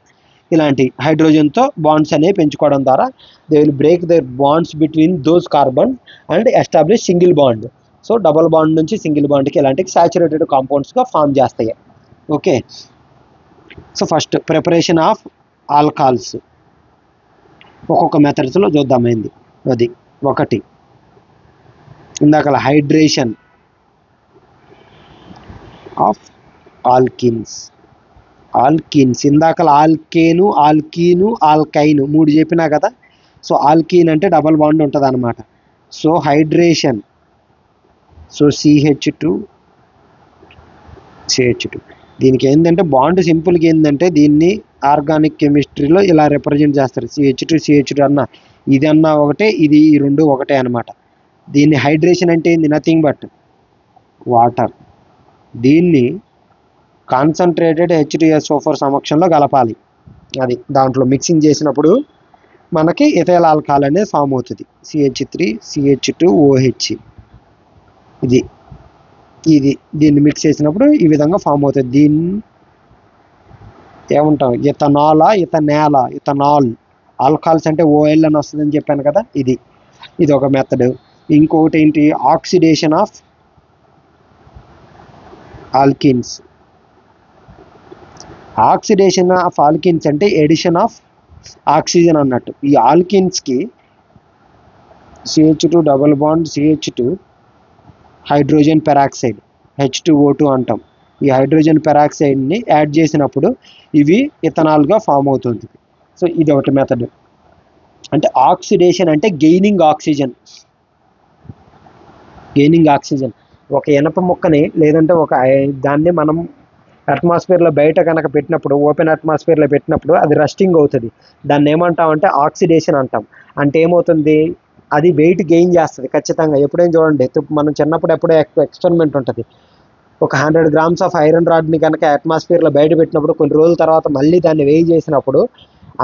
ఇలాంటి హైడ్రోజన్తో బాండ్స్ అనేవి పెంచుకోవడం ద్వారా they will break their bonds between those carbon and establish single bond. So double bond నుంచి సింగిల్ బాండ్కి ఇలాంటి సాచురేటెడ్ కాంపౌండ్స్గా ఫామ్ చేస్తాయి. Okay, so first preparation of alcohols ఒక్కొక్క మెథడ్స్లో చూద్దామైంది. అది ఒకటి ఇందాక హైడ్రేషన్ ఆఫ్ ఆల్కిన్స్. ఇందాక ఆల్కేను, ఆల్కీను, ఆల్కైను 3 చెప్పినా కదా. సో ఆల్కీన్ అంటే డబల్ బాండ్ ఉంటుంది అనమాట. సో హైడ్రేషన్, సో CH2 దీనికి ఏంటంటే బాండ్ సింపుల్గా ఏంటంటే దీన్ని ఆర్గానిక్ కెమిస్ట్రీలో ఇలా రిప్రజెంట్ చేస్తారు. CH2 అన్న ఇది అన్న ఒకటే, ఇది ఈ రెండు ఒకటే అనమాట. దీన్ని హైడ్రేషన్ అంటే ఏంది? Nothing but water. దీన్ని కాన్సన్ట్రేటెడ్ H2SO4 సమక్షంలో కలపాలి. అది దాంట్లో మిక్సింగ్ చేసినప్పుడు మనకి ఇథైల్ ఆల్కహాల్ అనేది ఫామ్ అవుతుంది. CH3CH2OH దీన్ని మిక్స్ చేసినప్పుడు ఈ విధంగా ఫామ్ అవుతుంది. దీన్ని ఏమంటాం? ఇథనాల్. ఆల్కహాల్స్ అంటే OL అని వస్తుందని చెప్పాను కదా. ఇది ఒక మెథడ్. ఇంకొకటి ఏంటి? Oxidation of alkynes. అంటే ఎడిషన్ ఆఫ్ ఆక్సిజన్ అన్నట్టు. ఈ ఆల్కిన్స్కి CH2 double bond CH2 hydrogen peroxide H2O2 అంటాం. ఈ హైడ్రోజన్ పెరాక్సైడ్ని యాడ్ చేసినప్పుడు ఇవి ఇథనాల్గా ఫామ్ అవుతుంది. సో ఇది ఒకటి మెథడ్. అంటే ఆక్సిడేషన్ అంటే గెయినింగ్ ఆక్సిజన్. ఒక ఇనప ముక్కని లేదంటే దాన్ని మనం అట్మాస్ఫియర్లో బయట కనుక పెట్టినప్పుడు, ఓపెన్ అట్మాస్ఫియర్లో పెట్టినప్పుడు అది రస్టింగ్ అవుతుంది. దాన్ని ఏమంటాం అంటే ఆక్సిడేషన్ అంటాం. అంటే ఏమవుతుంది? అది వెయిట్ గెయిన్ చేస్తుంది ఖచ్చితంగా. ఎప్పుడైనా చూడండి, మనం చిన్నప్పుడు ఎప్పుడో ఎక్స్పెరిమెంట్ ఉంటుంది. ఒక 100 grams ఆఫ్ ఐరన్ రాడ్ని కనుక అట్మాస్ఫియర్లో బయట పెట్టినప్పుడు కొన్ని రోజుల తర్వాత మళ్ళీ దాన్ని వేయి చేసినప్పుడు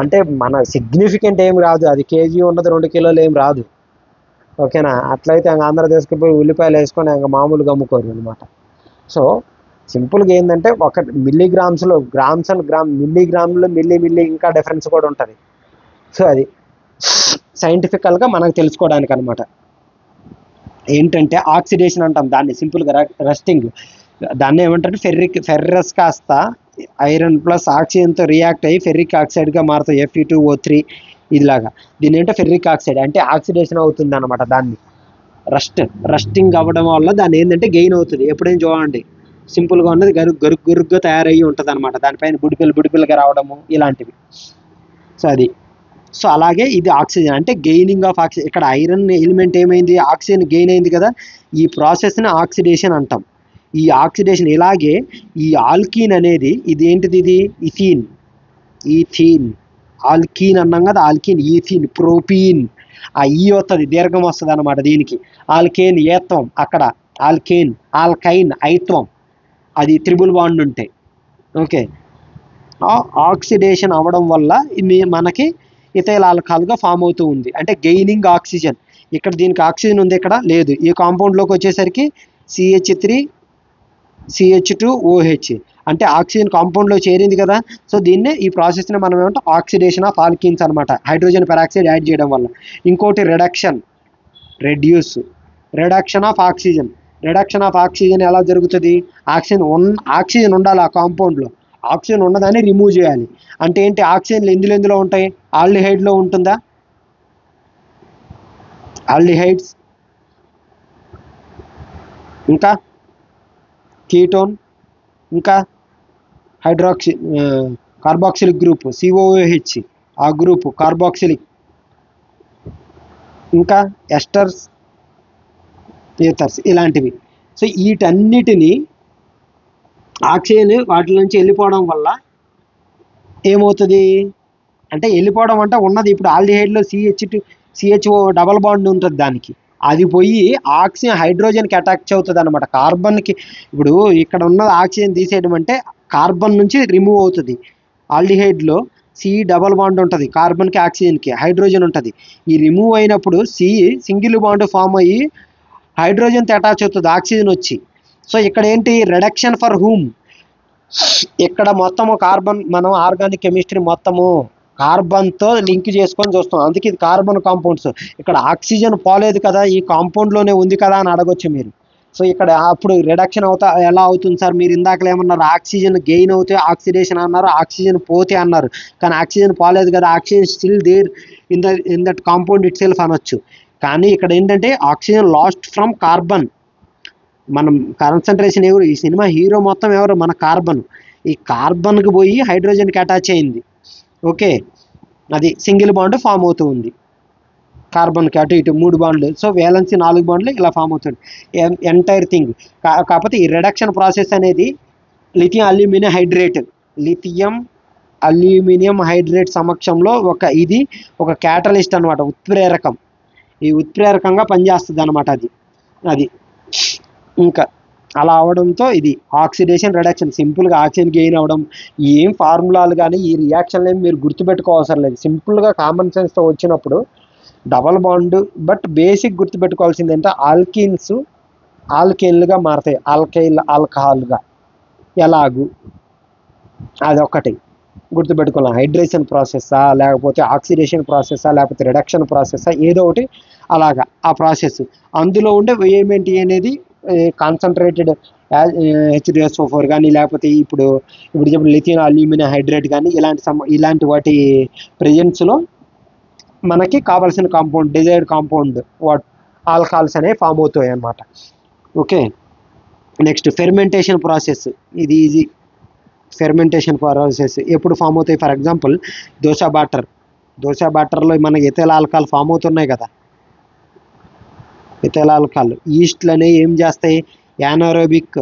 అంటే మన సిగ్నిఫికెంట్ ఏం రాదు. అది కేజీ ఉన్నది 2 కిలోలు ఏం రాదు. ఓకేనా? అట్లయితే ఆంధ్రప్రదేశ్కి పోయి ఉల్లిపాయలు వేసుకొని మామూలుగా అమ్ముకోరు అనమాట. సో సింపుల్గా ఏంటంటే 1 మిల్లీగ్రామ్స్లో మిల్లీగ్రామ్లో మిల్లీ ఇంకా డిఫరెన్స్ కూడా ఉంటుంది. సో అది సైంటిఫికల్గా మనకు తెలుసుకోవడానికి అనమాట. ఏంటంటే ఆక్సిడేషన్ అంటాం దాన్ని, సింపుల్గా రస్టింగ్. దాన్ని ఏమంటారు? ఫెర్రస్ కాస్త ఐరన్ ప్లస్ ఆక్సిజన్తో రియాక్ట్ అయ్యి ఫెర్రిక్ ఆక్సైడ్గా మారుతాయి, Fe2O3 ఇదిలాగా. దీని ఏంటంటే ఫెర్రిక్ ఆక్సైడ్ అంటే ఆక్సిడేషన్ అవుతుంది అనమాట. దాన్ని రస్టింగ్ అవ్వడం వల్ల దాన్ని ఏంటంటే గెయిన్ అవుతుంది. ఎప్పుడైనా చూడండి, సింపుల్గా ఉన్నది గరుగ్గా తయారయ్యి ఉంటుంది అనమాట. దానిపైన బుడిపిల్లగా రావడము ఇలాంటివి. సో అలాగే ఇది ఆక్సిజన్ అంటే గెయినింగ్ ఆఫ్ ఆక్సిజన్. ఇక్కడ ఐరన్ ఎలిమెంట్ ఏమైంది? ఆక్సిజన్ గెయిన్ అయింది కదా. ఈ ప్రాసెస్ని ఆక్సిడేషన్ అంటాం. ఈ ఆక్సిడేషన్ ఇలాగే ఈ ఆల్కీన్ అనేది ఇది ఏంటిది? ఇది ఈథీన్. ఆల్కీన్ అన్నాం కదా, ఆల్కీన్, ఈథీన్, ప్రోపీన్. ఆ వస్తుంది, దీర్ఘం వస్తుంది అనమాట దీనికి. ఆల్కేన్ ఏత్వం, అక్కడ ఆల్కేన్, ఆల్కైన్ ఐత్వం, అది త్రిబుల్ బాండ్ ఉంటాయి. ఓకే, ఆక్సిడేషన్ అవ్వడం వల్ల మనకి ఇథైల్ ఆల్కహాల్గా ఫామ్ అవుతూ ఉంది. అంటే గెయినింగ్ ఆక్సిజన్. ఇక్కడ దీనికి ఆక్సిజన్ ఉంది, ఇక్కడ లేదు. ఈ కాంపౌండ్లోకి వచ్చేసరికి CH3CH2OH అంటే ఆక్సిజన్ కాంపౌండ్లో చేరింది కదా. సో దీన్నే ఈ ప్రాసెస్ని మనం ఏమంటే ఆక్సిడేషన్ ఆఫ్ ఆల్కిన్స్ అనమాట, హైడ్రోజన్ పెరాక్సైడ్ యాడ్ చేయడం వల్ల. ఇంకోటి రిడక్షన్ ఆఫ్ ఆక్సిజన్. ఎలా జరుగుతుంది? ఆక్సిజన్ ఉండాలి ఆ కాంపౌండ్లో. ఆక్సిజన్ ఉన్నదాన్ని రిమూవ్ చేయాలి. అంటే ఏంటి? ఆక్సిజన్లు ఎందులో ఉంటాయి? ఆల్డిహైడ్లో ఉంటుందా? ఆల్డిహైడ్స్, ఇంకా కీటోన్, ఇంకా కార్బాక్సిలిక్ గ్రూప్ COOH, ఆ గ్రూప్ కార్బాక్సిలిక్, ఇంకా ఎస్టర్స్, ఈథర్స్ ఇలాంటివి. సో వీటన్నిటిని ఆక్సిజన్ వాటి నుంచి వెళ్ళిపోవడం వల్ల ఏమవుతుంది అంటే, వెళ్ళిపోవడం అంటే ఉన్నది ఇప్పుడు ఆల్డిహైడ్లో CHO డబల్ బాండ్ ఉంటుంది దానికి, అది పోయి ఆక్సిజన్ హైడ్రోజన్కి అటాచ్ అవుతుంది అనమాట. కార్బన్కి ఇప్పుడు ఇక్కడ ఉన్న ఆక్సిజన్ తీసేయడం అంటే కార్బన్ నుంచి రిమూవ్ అవుతుంది. ఆల్డిహైడ్లో సి డబల్ బాండ్ ఉంటుంది, కార్బన్కి ఆక్సిజన్కి, హైడ్రోజన్ ఉంటుంది. ఈ రిమూవ్ అయినప్పుడు సి సింగిల్ బాండ్ ఫామ్ అయ్యి హైడ్రోజన్తో అటాచ్ అవుతుంది ఆక్సిజన్ వచ్చి. సో ఇక్కడ ఏంటి రిడక్షన్ ఫర్ హూమ్, ఇక్కడ మొత్తము కార్బన్, మనం ఆర్గానిక్ కెమిస్ట్రీ మొత్తము కార్బన్తో లింక్ చేసుకొని చూస్తాం, అందుకే ఇది కార్బన్ కాంపౌండ్స్. ఇక్కడ ఆక్సిజన్ పోలేదు కదా, ఈ కాంపౌండ్లోనే ఉంది కదా అని అడగొచ్చు మీరు. సో ఇక్కడ అప్పుడు రిడక్షన్ ఎలా అవుతుంది సార్, మీరు ఇందాకలు ఏమన్నారు ఆక్సిజన్ గెయిన్ అవుతే ఆక్సిడేషన్ అన్నారు, ఆక్సిజన్ పోతే అన్నారు, కానీ ఆక్సిజన్ పోలేదు కదా, oxygen still there in that compound itself అనొచ్చు. కానీ ఇక్కడ ఏంటంటే ఆక్సిజన్ లాస్ట్ ఫ్రమ్ కార్బన్. మనం కాన్సన్ట్రేషన్ ఎవరు, ఈ సినిమా హీరో మొత్తం ఎవరు, మన కార్బన్. ఈ కార్బన్కి పోయి హైడ్రోజన్కి అటాచ్ అయింది. ఓకే, అది సింగిల్ బాండ్ ఫామ్ అవుతూ ఉంది కార్బన్కి, అటు ఇటు 3 బాండ్లు. సో వేలెన్సీ 4 బాండ్లు ఇలా ఫామ్ అవుతుంది ఎంటైర్ థింగ్. కాకపోతే ఈ రిడక్షన్ ప్రాసెస్ అనేది లిథియం అల్యూమినియం హైడ్రేట్ సమక్షంలో ఇది ఒక క్యాటలిస్ట్ అనమాట, ఉత్ప్రేరకం. ఈ ఉత్ప్రేరకంగా పనిచేస్తుంది అనమాట అది ఇంకా అలా అవడంతో ఇది ఆక్సిడేషన్ రిడక్షన్. సింపుల్గా ఆక్సిజన్ గెయిన్ అవ్వడం, ఏం ఫార్ములాలు కానీ ఈ రియాక్షన్లు ఏమి మీరు గుర్తుపెట్టుకోవసరం లేదు. సింపుల్గా కామన్ సెన్స్తో వచ్చినప్పుడు డబల్ బాండ్, బట్ బేసిక్ గుర్తుపెట్టుకోవాల్సింది అంటే ఆల్కేన్లుగా మారుతాయి, ఆల్కహాల్గా ఎలాగు, అదొకటి గుర్తుపెట్టుకోవాలి. హైడ్రేషన్ ప్రాసెస్సా, లేకపోతే ఆక్సిడేషన్ ప్రాసెస్సా, లేకపోతే రిడక్షన్ ప్రాసెస్సా, ఏదో ఒకటి అలాగా ఆ ప్రాసెస్. అందులో ఉండే ఏమేంటి అనేది కాన్సన్ట్రేటెడ్ H2SO4 కానీ, లేకపోతే ఇప్పుడు చెప్పిన లిథియం అల్యూమినియం హైడ్రేట్ కానీ, ఇలాంటి వాటి ప్రెజెన్స్లో మనకి కావాల్సిన కాంపౌండ్, డిజైర్డ్ కాంపౌండ్ ఆల్కహాల్స్ అనేవి ఫామ్ అవుతాయి అన్నమాట. Okay, next fermentation process. ఇది ఈజీ. ఫెర్మెంటేషన్ ప్రాసెస్ ఎప్పుడు ఫామ్ అవుతాయి? ఫర్ ఎగ్జాంపుల్ దోశ బ్యాటర్లో మన ఎథైల్ ఆల్కహాల్ ఫామ్ అవుతున్నాయి కదా, ఎథైల్ ఆల్కహాల్. ఈస్ట్లు అనేవి ఏం చేస్తాయి? యానారోబిక్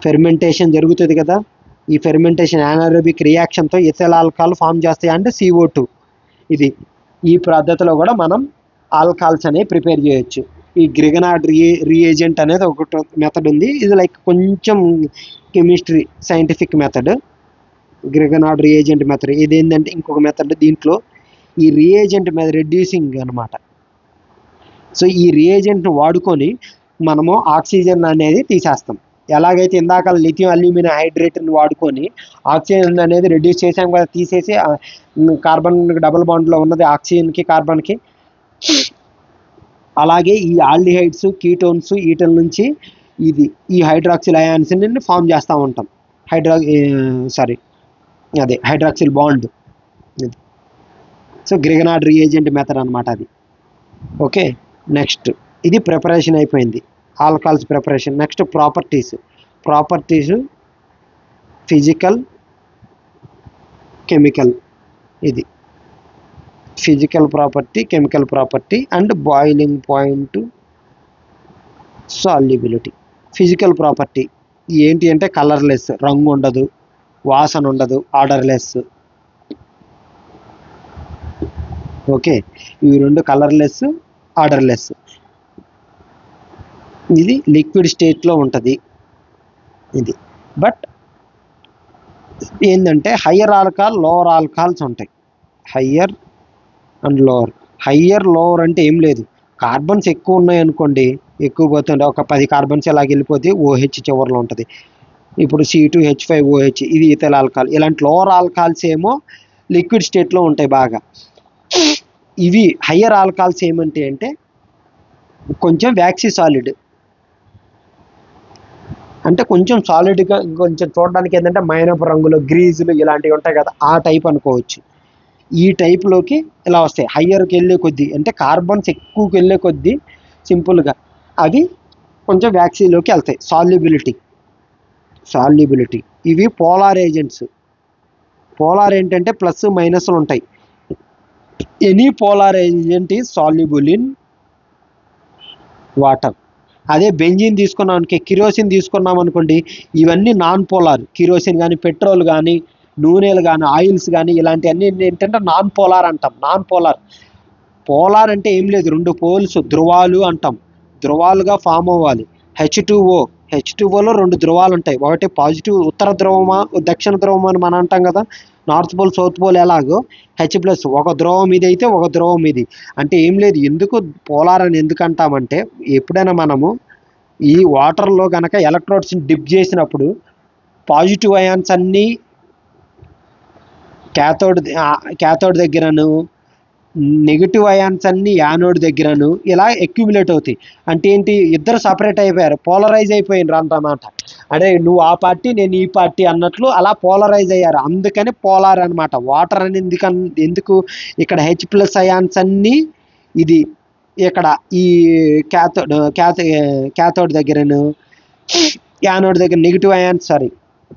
ఫెర్మెంటేషన్ జరుగుతుంది కదా, ఈ ఫెర్మెంటేషన్ యానారోబిక్ రియాక్షన్తో ఎథైల్ ఆల్కహాల్ ఫామ్ చేస్తాయి, అంటే CO2. ఈ పద్ధతిలో కూడా మనం ఆల్కహాల్స్ అనేవి ప్రిపేర్ చేయొచ్చు. ఈ గ్రిగనార్డ్ రియేజెంట్ అనేది ఒకటి మెథడ్ ఉంది, ఇది లైక్ కొంచెం chemistry scientific method, Grignard reagent method. ఇది ఏంటంటే ఇంకొక మెథడ్, దీంట్లో ఈ రియేజెంట్ మీద రెడ్యూసింగ్ అనమాట. సో ఈ రియేజెంట్ను వాడుకొని మనము ఆక్సిజన్ అనేది తీసేస్తాం. ఎలాగైతే ఇందాక లిథియం అల్యూమినియం హైడ్రేట్ని వాడుకొని ఆక్సిజన్ అనేది రెడ్యూస్ చేసాం కదా, తీసేసి కార్బన్ డబుల్ బాండ్లో ఉన్నది ఆక్సిజన్కి కార్బన్కి, అలాగే ఈ ఆల్డిహైడ్స్ కీటోన్స్ వీటి నుంచి ఈ హైడ్రాక్సిల్ అయాన్స్ని ఫామ్ చేస్తూ ఉంటాం. Hydroxyl bond. So Grignard reagent method అనమాట అది. ఓకే, నెక్స్ట్ ఇది ప్రిపరేషన్ అయిపోయింది, alcohols preparation. Next properties physical, chemical. ఇది physical property, chemical property and boiling point, solubility. Physical property ఏంటి అంటే కలర్లెస్, రంగు ఉండదు, వాసన ఉండదు, ఆర్డర్లెస్. ఓకే, ఇవి రెండు కలర్లెస్, ఆర్డర్లెస్. ఇది లిక్విడ్ స్టేట్లో ఉంటుంది ఇది. బట్ ఏంటంటే హయ్యర్ ఆల్కహాల్, లోవర్ ఆల్కహాల్స్ ఉంటాయి. Higher and lower. లోవర్ అంటే ఏం లేదు, కార్బన్స్ ఎక్కువ ఉన్నాయి అనుకోండి, ఎక్కువ పోతుంటే ఒక 10 కార్బన్స్ ఇలాగ వెళ్ళిపోతే OH చివరిలో ఉంటుంది. ఇప్పుడు C2H5OH, ఇది ఇథైల్ ఆల్కహాల్. ఇలాంటి లోవర్ ఆల్కహాల్స్ ఏమో లిక్విడ్ స్టేట్లో ఉంటాయి బాగా. ఇవి హయ్యర్ ఆల్కహాల్స్ ఏమంటే అంటే కొంచెం వ్యాక్సీ సాలిడ్, అంటే కొంచెం సాలిడ్గా, కొంచెం చూడడానికి ఏంటంటే మైనపు రంగులో గ్రీజులు ఇలాంటివి ఉంటాయి కదా, ఆ టైప్ అనుకోవచ్చు. ఈ టైప్లోకి ఇలా వస్తాయి. హయ్యర్కి వెళ్ళే కొద్దీ అంటే కార్బన్స్ ఎక్కువకి వెళ్ళే కొద్దీ సింపుల్గా అవి కొంచెం వ్యాక్సీలోకి వెళ్తాయి. సాల్యుబిలిటీ. ఇవి పోలార్ ఏజెంట్స్. పోలార్ ఏంటంటే ప్లస్ మైనస్లు ఉంటాయి. Any polar agent is soluble in water. అదే బెంజిన్ తీసుకున్నాం అనుకో, కిరోసిన్ తీసుకున్నాం అనుకోండి, ఇవన్నీ నాన్ పోలార్. కిరోసిన్ కానీ, పెట్రోల్ కానీ, నూనెలు కానీ, ఆయిల్స్ కానీ, ఇలాంటివన్నీ ఏంటంటే నాన్ పోలార్ అంటాం. పోలార్ అంటే ఏం లేదు, 2 పోల్స్, ధ్రువాలు అంటాం. ధ్రువాలుగా ఫామ్ అవ్వాలి. H2O H2Oలో 2 ధ్రువాలు ఉంటాయి. ఒకటి పాజిటివ్ ఉత్తర ధ్రువమా, దక్షిణ ధ్రువం అని మనం అంటాం కదా. నార్త్ పోల్, సౌత్ పోల్ ఎలాగో H+, ఒక ధ్రువం ఇది అయితే ఒక ధ్రువం ఇది. అంటే ఏం లేదు, ఎందుకు పోలార్ అని ఎందుకు అంటామంటే, ఎప్పుడైనా మనము ఈ వాటర్లో కనుక ఎలక్ట్రోడ్స్ని డిప్ చేసినప్పుడు పాజిటివ్ అయాన్స్ అన్నీ క్యాథోడ్ దగ్గరను, నెగిటివ్ అయాన్స్ అన్ని యానోడ్ దగ్గరను ఇలా అక్యుములేట్ అవుతాయి. అంటే ఏంటి, ఇద్దరు సపరేట్ అయిపోయారు, పోలరైజ్ అయిపోయినారు అన్నమాట. అంటే నువ్వు ఆ పార్టీ నేను ఈ పార్టీ అన్నట్లు అలా పోలరైజ్ అయ్యారు. అందుకని పోలార్ అనమాట. వాటర్ అని ఎందుకు ఇక్కడ H+ అయాన్స్ అన్నీ ఇది ఇక్కడ ఈ క్యాథోడ్ దగ్గరను, యానోడ్ దగ్గర నెగిటివ్ అయాన్స్,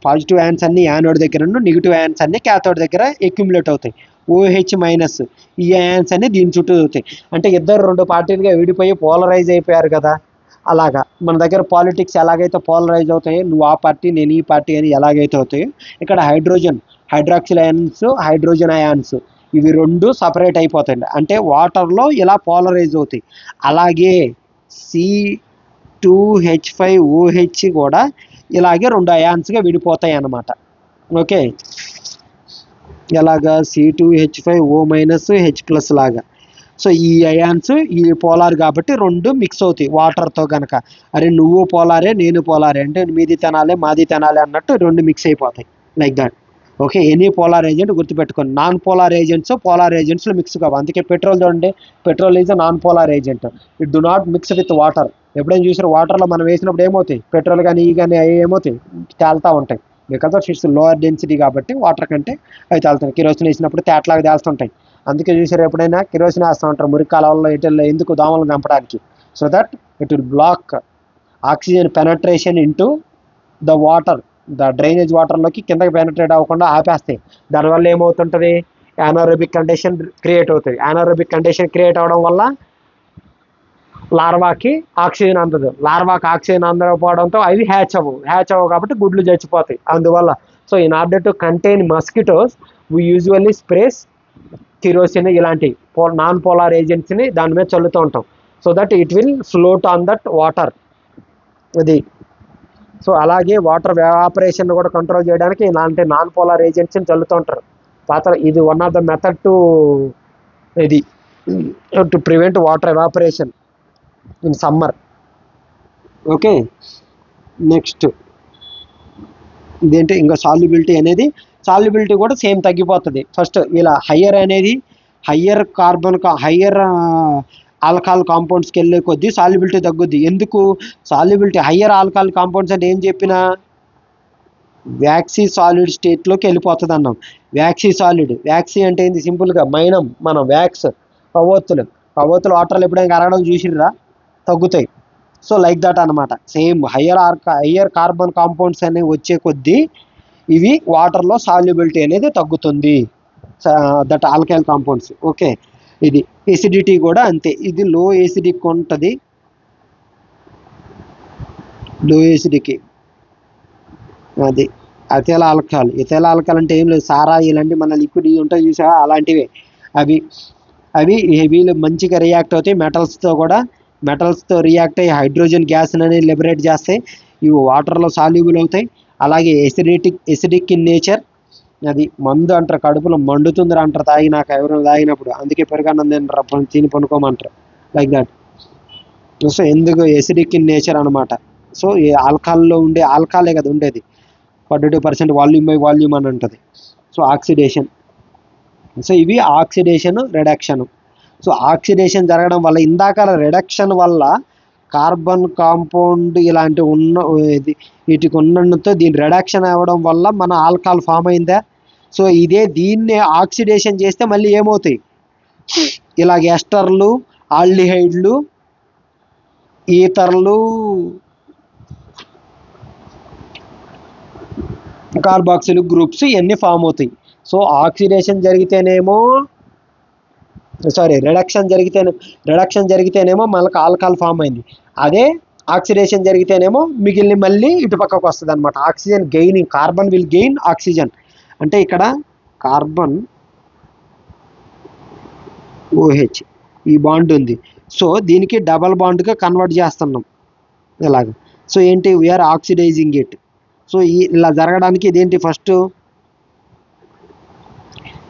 పాజిటివ్ అయాన్స్ అన్ని యానోడ్ దగ్గరను, నెగిటివ్ అయాన్స్ అన్ని క్యాథోడ్ దగ్గర అక్యుములేట్ అవుతాయి. OH- ఈ అయాన్స్ అన్ని దీని చుట్టూ అవుతాయి. అంటే ఇద్దరు 2 పార్టీలుగా విడిపోయి పోలరైజ్ అయిపోయారు కదా. అలాగా మన దగ్గర పాలిటిక్స్ ఎలాగైతే పోలరైజ్ అవుతాయో, నువ్వు ఆ పార్టీ నేను ఈ పార్టీ అని ఎలాగైతే అవుతాయో, ఇక్కడ హైడ్రాక్సిల్ అయాన్స్, హైడ్రోజన్ అయాన్స్ ఇవి 2 సపరేట్ అయిపోతాయి. అంటే వాటర్లో ఇలా పోలరైజ్ అవుతాయి. అలాగే C2H5OH కూడా ఇలాగే 2 అయాన్స్గా విడిపోతాయి అన్నమాట. ఓకే, ఎలాగా C2H5O- H+ లాగా. సో ఈ అయాన్స్ ఈ పోలార్ కాబట్టి 2 మిక్స్ అవుతాయి వాటర్తో కనుక. అరే నువ్వు పోలారే నేను పోలారే అంటే మీది తినాలి మాది తినాలి అన్నట్టు 2 మిక్స్ అయిపోతాయి, like that. Okay, any polar agent గుర్తుపెట్టుకోండి. నాన్ పోలార్ ఏజెంట్స్ పోలార్ ఏజెంట్స్లో మిక్స్ కావు. అందుకే పెట్రోల్ చూడండి, petrol is non polar agent. It do not mix with water. ఎప్పుడైనా చూసారు వాటర్లో మనం వేసినప్పుడు ఏమవుతాయి, పెట్రోల్ కానీ ఈ కానీ అవి ఏమవుతాయి, తేలుతూ ఉంటాయి. Because of it's lower density కాబట్టి వాటర్ కంటే అవి తేలుతాయి. కిరోసిన్ వేసినప్పుడు తేటలాగా తేలుతుంటాయి. అందుకే చూసారు ఎప్పుడైనా కిరోసిన్ వేస్తూ ఉంటారు మురికి కాలువల్లో ఇటల్లో, ఎందుకు దోమలను చంపడానికి. So that it will block oxygen penetration into the water, the drainage వాటర్లోకి కిందకి పెనట్రేట్ అవ్వకుండా ఆపేస్తాయి. దానివల్ల ఏమవుతుంటుంది, యానారోబిక్ కండిషన్ క్రియేట్ అవుతుంది. యానారోబిక్ కండిషన్ క్రియేట్ అవ్వడం వల్ల లార్వాకి ఆక్సిజన్ అందదు. లార్వాకి ఆక్సిజన్ అందకపోవడంతో అవి హ్యాచ్ అవ్వవు కాబట్టి గుడ్లు చచ్చిపోతాయి అందువల్ల. So in order to contain mosquitoes we usually sprays kerosene ఇలాంటి నాన్ పోలార్ ఏజెంట్స్ని దాని మీద చల్లుతూ ఉంటాం. So that it will float on that water. అది సో అలాగే వాటర్ ఎవాపరేషన్ కూడా కంట్రోల్ చేయడానికి ఇలాంటి నాన్ పోలార్ ఏజెంట్స్ని చల్లుతూ ఉంటారు. ఇది one of the method to prevent water evaporation in summer. Okay, next ఇదేంటి ఇంకా సాల్యుబిలిటీ కూడా సేమ్ తగ్గిపోతుంది. ఫస్ట్ ఇలా హయ్యర్ ఆల్కహాల్ కాంపౌండ్స్కి వెళ్ళే కొద్దీ సాల్యుబిలిటీ తగ్గుద్ది. ఎందుకు సాల్యుబిలిటీ హయ్యర్ ఆల్కహాల్ కాంపౌండ్స్ అంటే ఏం చెప్పినా వ్యాక్సీ సాలిడ్ స్టేట్లోకి వెళ్ళిపోతుంది అన్నాం. వ్యాక్సీ అంటే ఏంది, సింపుల్గా మనం వ్యాక్స్ కొవ్వొత్తులు వాటర్లో ఎప్పుడైనా కరగడం చూసిర్రా, తగ్గుతాయి. సో లైక్ దట్ అనమాట. సేమ్ హయ్యర్ కార్బన్ కాంపౌండ్స్ అనేవి వచ్చే కొద్దీ ఇవి వాటర్లో సాల్యుబిలిటీ అనేది తగ్గుతుంది, దట్ ఆల్కహాల్ కాంపౌండ్స్. ఓకే, ఇది ఎసిడిటీ కూడా అంతే. ఇది లో ఎసిడిక్ ఉంటుంది. లో ఎసిడిక్ అది ఇథైల్ ఆల్కహాల్ అంటే ఏం లేదు, సారా ఇలాంటి మన లిక్విడ్ ఉంటాయి చూసా అలాంటివే. అవి హెవీలు మంచిగా రియాక్ట్ అవుతాయి మెటల్స్తో రియాక్ట్ అయ్యి హైడ్రోజన్ గ్యాస్ అనేది లిబరేట్ చేస్తాయి. ఇవి వాటర్లో సాల్యుబుల్ అవుతాయి. అలాగే ఎసిడిక్ ఇన్ నేచర్. అది మందు అంటారు, కడుపులో మండుతుందిరా అంటారు ఎవరైనా తాగినప్పుడు. అందుకే పెరగన్నం తిని పనుకోమంటారు, లైక్ దాట్. సో ఎందుకు ఎసిడిక్ ఇన్ నేచర్ అనమాట. సో ఈ ఆల్కహాల్లో ఉండే ఆల్కహాలే కదా ఉండేది, 42% వాల్యూమ్ బై వాల్యూమ్ అని ఉంటుంది. So oxidation. సో ఇవి ఆక్సిడేషన్ రిడక్షన్. సో ఆక్సిడేషన్ జరగడం వల్ల, ఇందాక రిడక్షన్ వల్ల కార్బన్ కాంపౌండ్ ఇలాంటి వీటికి ఉన్నతో దీని రిడక్షన్ అవ్వడం వల్ల మన ఆల్కహాల్ ఫామ్ అయిందా. సో దీన్ని ఆక్సిడేషన్ చేస్తే మళ్ళీ ఏమవుతాయి, ఇలాగ ఎస్టర్లు, ఆల్డిహైడ్లు, ఈథర్లు, కార్బాక్సిల్ గ్రూప్స్ ఇవన్నీ ఫామ్ అవుతాయి. సో రిడక్షన్ జరిగితేనేమో మనకు ఆల్కహాల్ ఫామ్ అయింది. అదే ఆక్సిడేషన్ జరిగితేనేమో మిగిలిన మళ్ళీ ఇటు పక్కకు వస్తుంది అనమాట. Oxygen gaining, carbon will gain oxygen. అంటే ఇక్కడ కార్బన్ OH ఈ బాండ్ ఉంది. సో దీనికి డబల్ బాండ్గా కన్వర్ట్ చేస్తున్నాం ఇలాగ. సో ఏంటి, వీఆర్ ఆక్సిడైజింగ్ ఇట్. సో ఇలా జరగడానికి ఇదేంటి ఫస్ట్,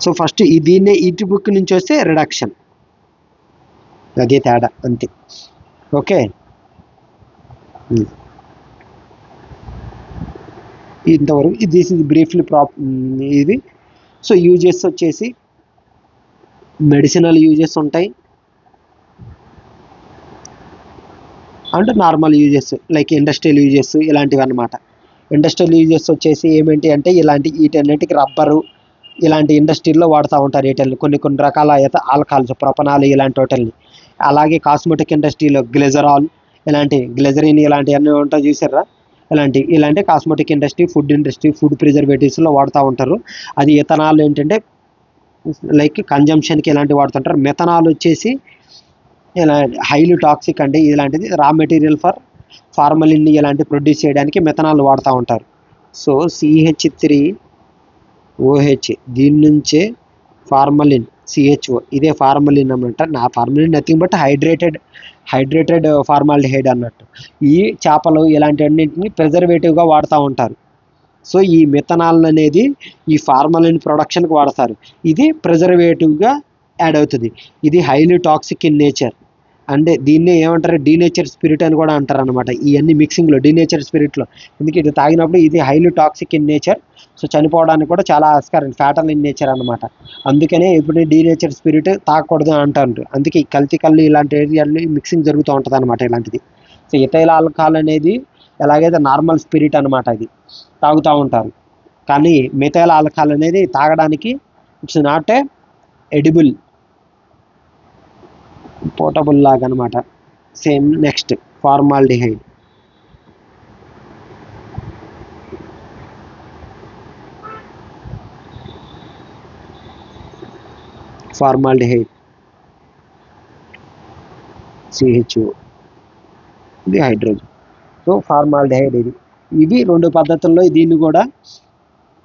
సో ఫస్ట్ దీన్నే ఇటు బుక్ నుంచి వస్తే రిడక్షన్, అదే తేడా అంతే. ఓకే, ఇంతవరకు దిస్ ఇస్ బ్రీఫ్లీ ఇది. సో యూజెస్ వచ్చేసి మెడిసినల్ యూజెస్ ఉంటాయి and normal uses like industrial uses ఇలాంటివి అన్నమాట. ఇండస్ట్రియల్ యూజెస్ వచ్చేసి ఏమేంటి అంటే ఇలాంటి వీటన్నిటికి రబ్బరు ఇలాంటి ఇండస్ట్రీల్లో వాడుతూ ఉంటారు వీటిని, కొన్ని రకాల ఆల్కహాల్స్, ప్రొపనాల్ ఇలాంటి వాటిని. అలాగే కాస్మెటిక్ ఇండస్ట్రీలో గ్లిజరాల్ ఇలాంటి, గ్లిజరిన్ ఇలాంటివన్నీ ఉంటాయి చూసారా, ఇలాంటి కాస్మెటిక్ ఇండస్ట్రీ, ఫుడ్ ప్రిజర్వేటివ్స్లో వాడుతూ ఉంటారు. అది ఇథనాల్ ఏంటంటే లైక్ కన్జంప్షన్కి ఇలాంటివి వాడుతుంటారు. మెథనాల్ వచ్చేసి ఇలా హైలీ టాక్సిక్ అండి, ఇలాంటిది రా మెటీరియల్ ఫర్ ఫార్మలిన్ ఇలాంటి ప్రొడ్యూస్ చేయడానికి మెథనాల్ వాడుతూ ఉంటారు. సో CH3OH దీని నుంచే ఫార్మలిన్, CHO ఇదే ఫార్మలిన్ అన్నమాట. నా formalin nothing but hydrated formaldehyde అన్నట్టు. ఈ చేపలు ఇలాంటివన్నింటిని ప్రిజర్వేటివ్గా వాడుతూ ఉంటారు. సో ఈ మిథనాల్ అనేది ఈ ఫార్మలిన్ ప్రొడక్షన్కి వాడతారు. ఇది ప్రిజర్వేటివ్గా యాడ్ అవుతుంది. ఇది హైలీ టాక్సిక్ ఇన్ నేచర్, అంటే దీన్నే ఏమంటారు, డీనేచర్ స్పిరిట్ అని కూడా అంటారు అనమాట. ఇవన్నీ మిక్సింగ్లో డీనేచర్ స్పిరిట్లో, ఎందుకంటే ఇది తాగినప్పుడు ఇది highly toxic in nature. So చనిపోవడానికి కూడా చాలా ఆస్కారం, ఫ్యాటల్ ఇన్ నేచర్ అనమాట. అందుకనే ఇప్పుడు డీనేచర్ స్పిరిట్ తాగకూడదు అంటారు. అందుకే ఈ కల్తీ ఇలాంటి ఏరియాలో మిక్సింగ్ జరుగుతూ ఉంటుంది అనమాట ఇలాంటిది. సో ఇథైల్ ఆల్కహాల్ అనేది ఎలాగైతే నార్మల్ స్పిరిట్ అనమాట, అది తాగుతూ ఉంటారు. కానీ మిథైల్ ఆల్కహాల్ అనేది తాగడానికి it's not a edible, portable లాగా అనమాట. Same next formaldehyde. CHO ఇది హైడ్రోజన్. సో ఫార్మాల్డిహైడ్ ఇవి రెండు పద్ధతుల్లో దీన్ని కూడా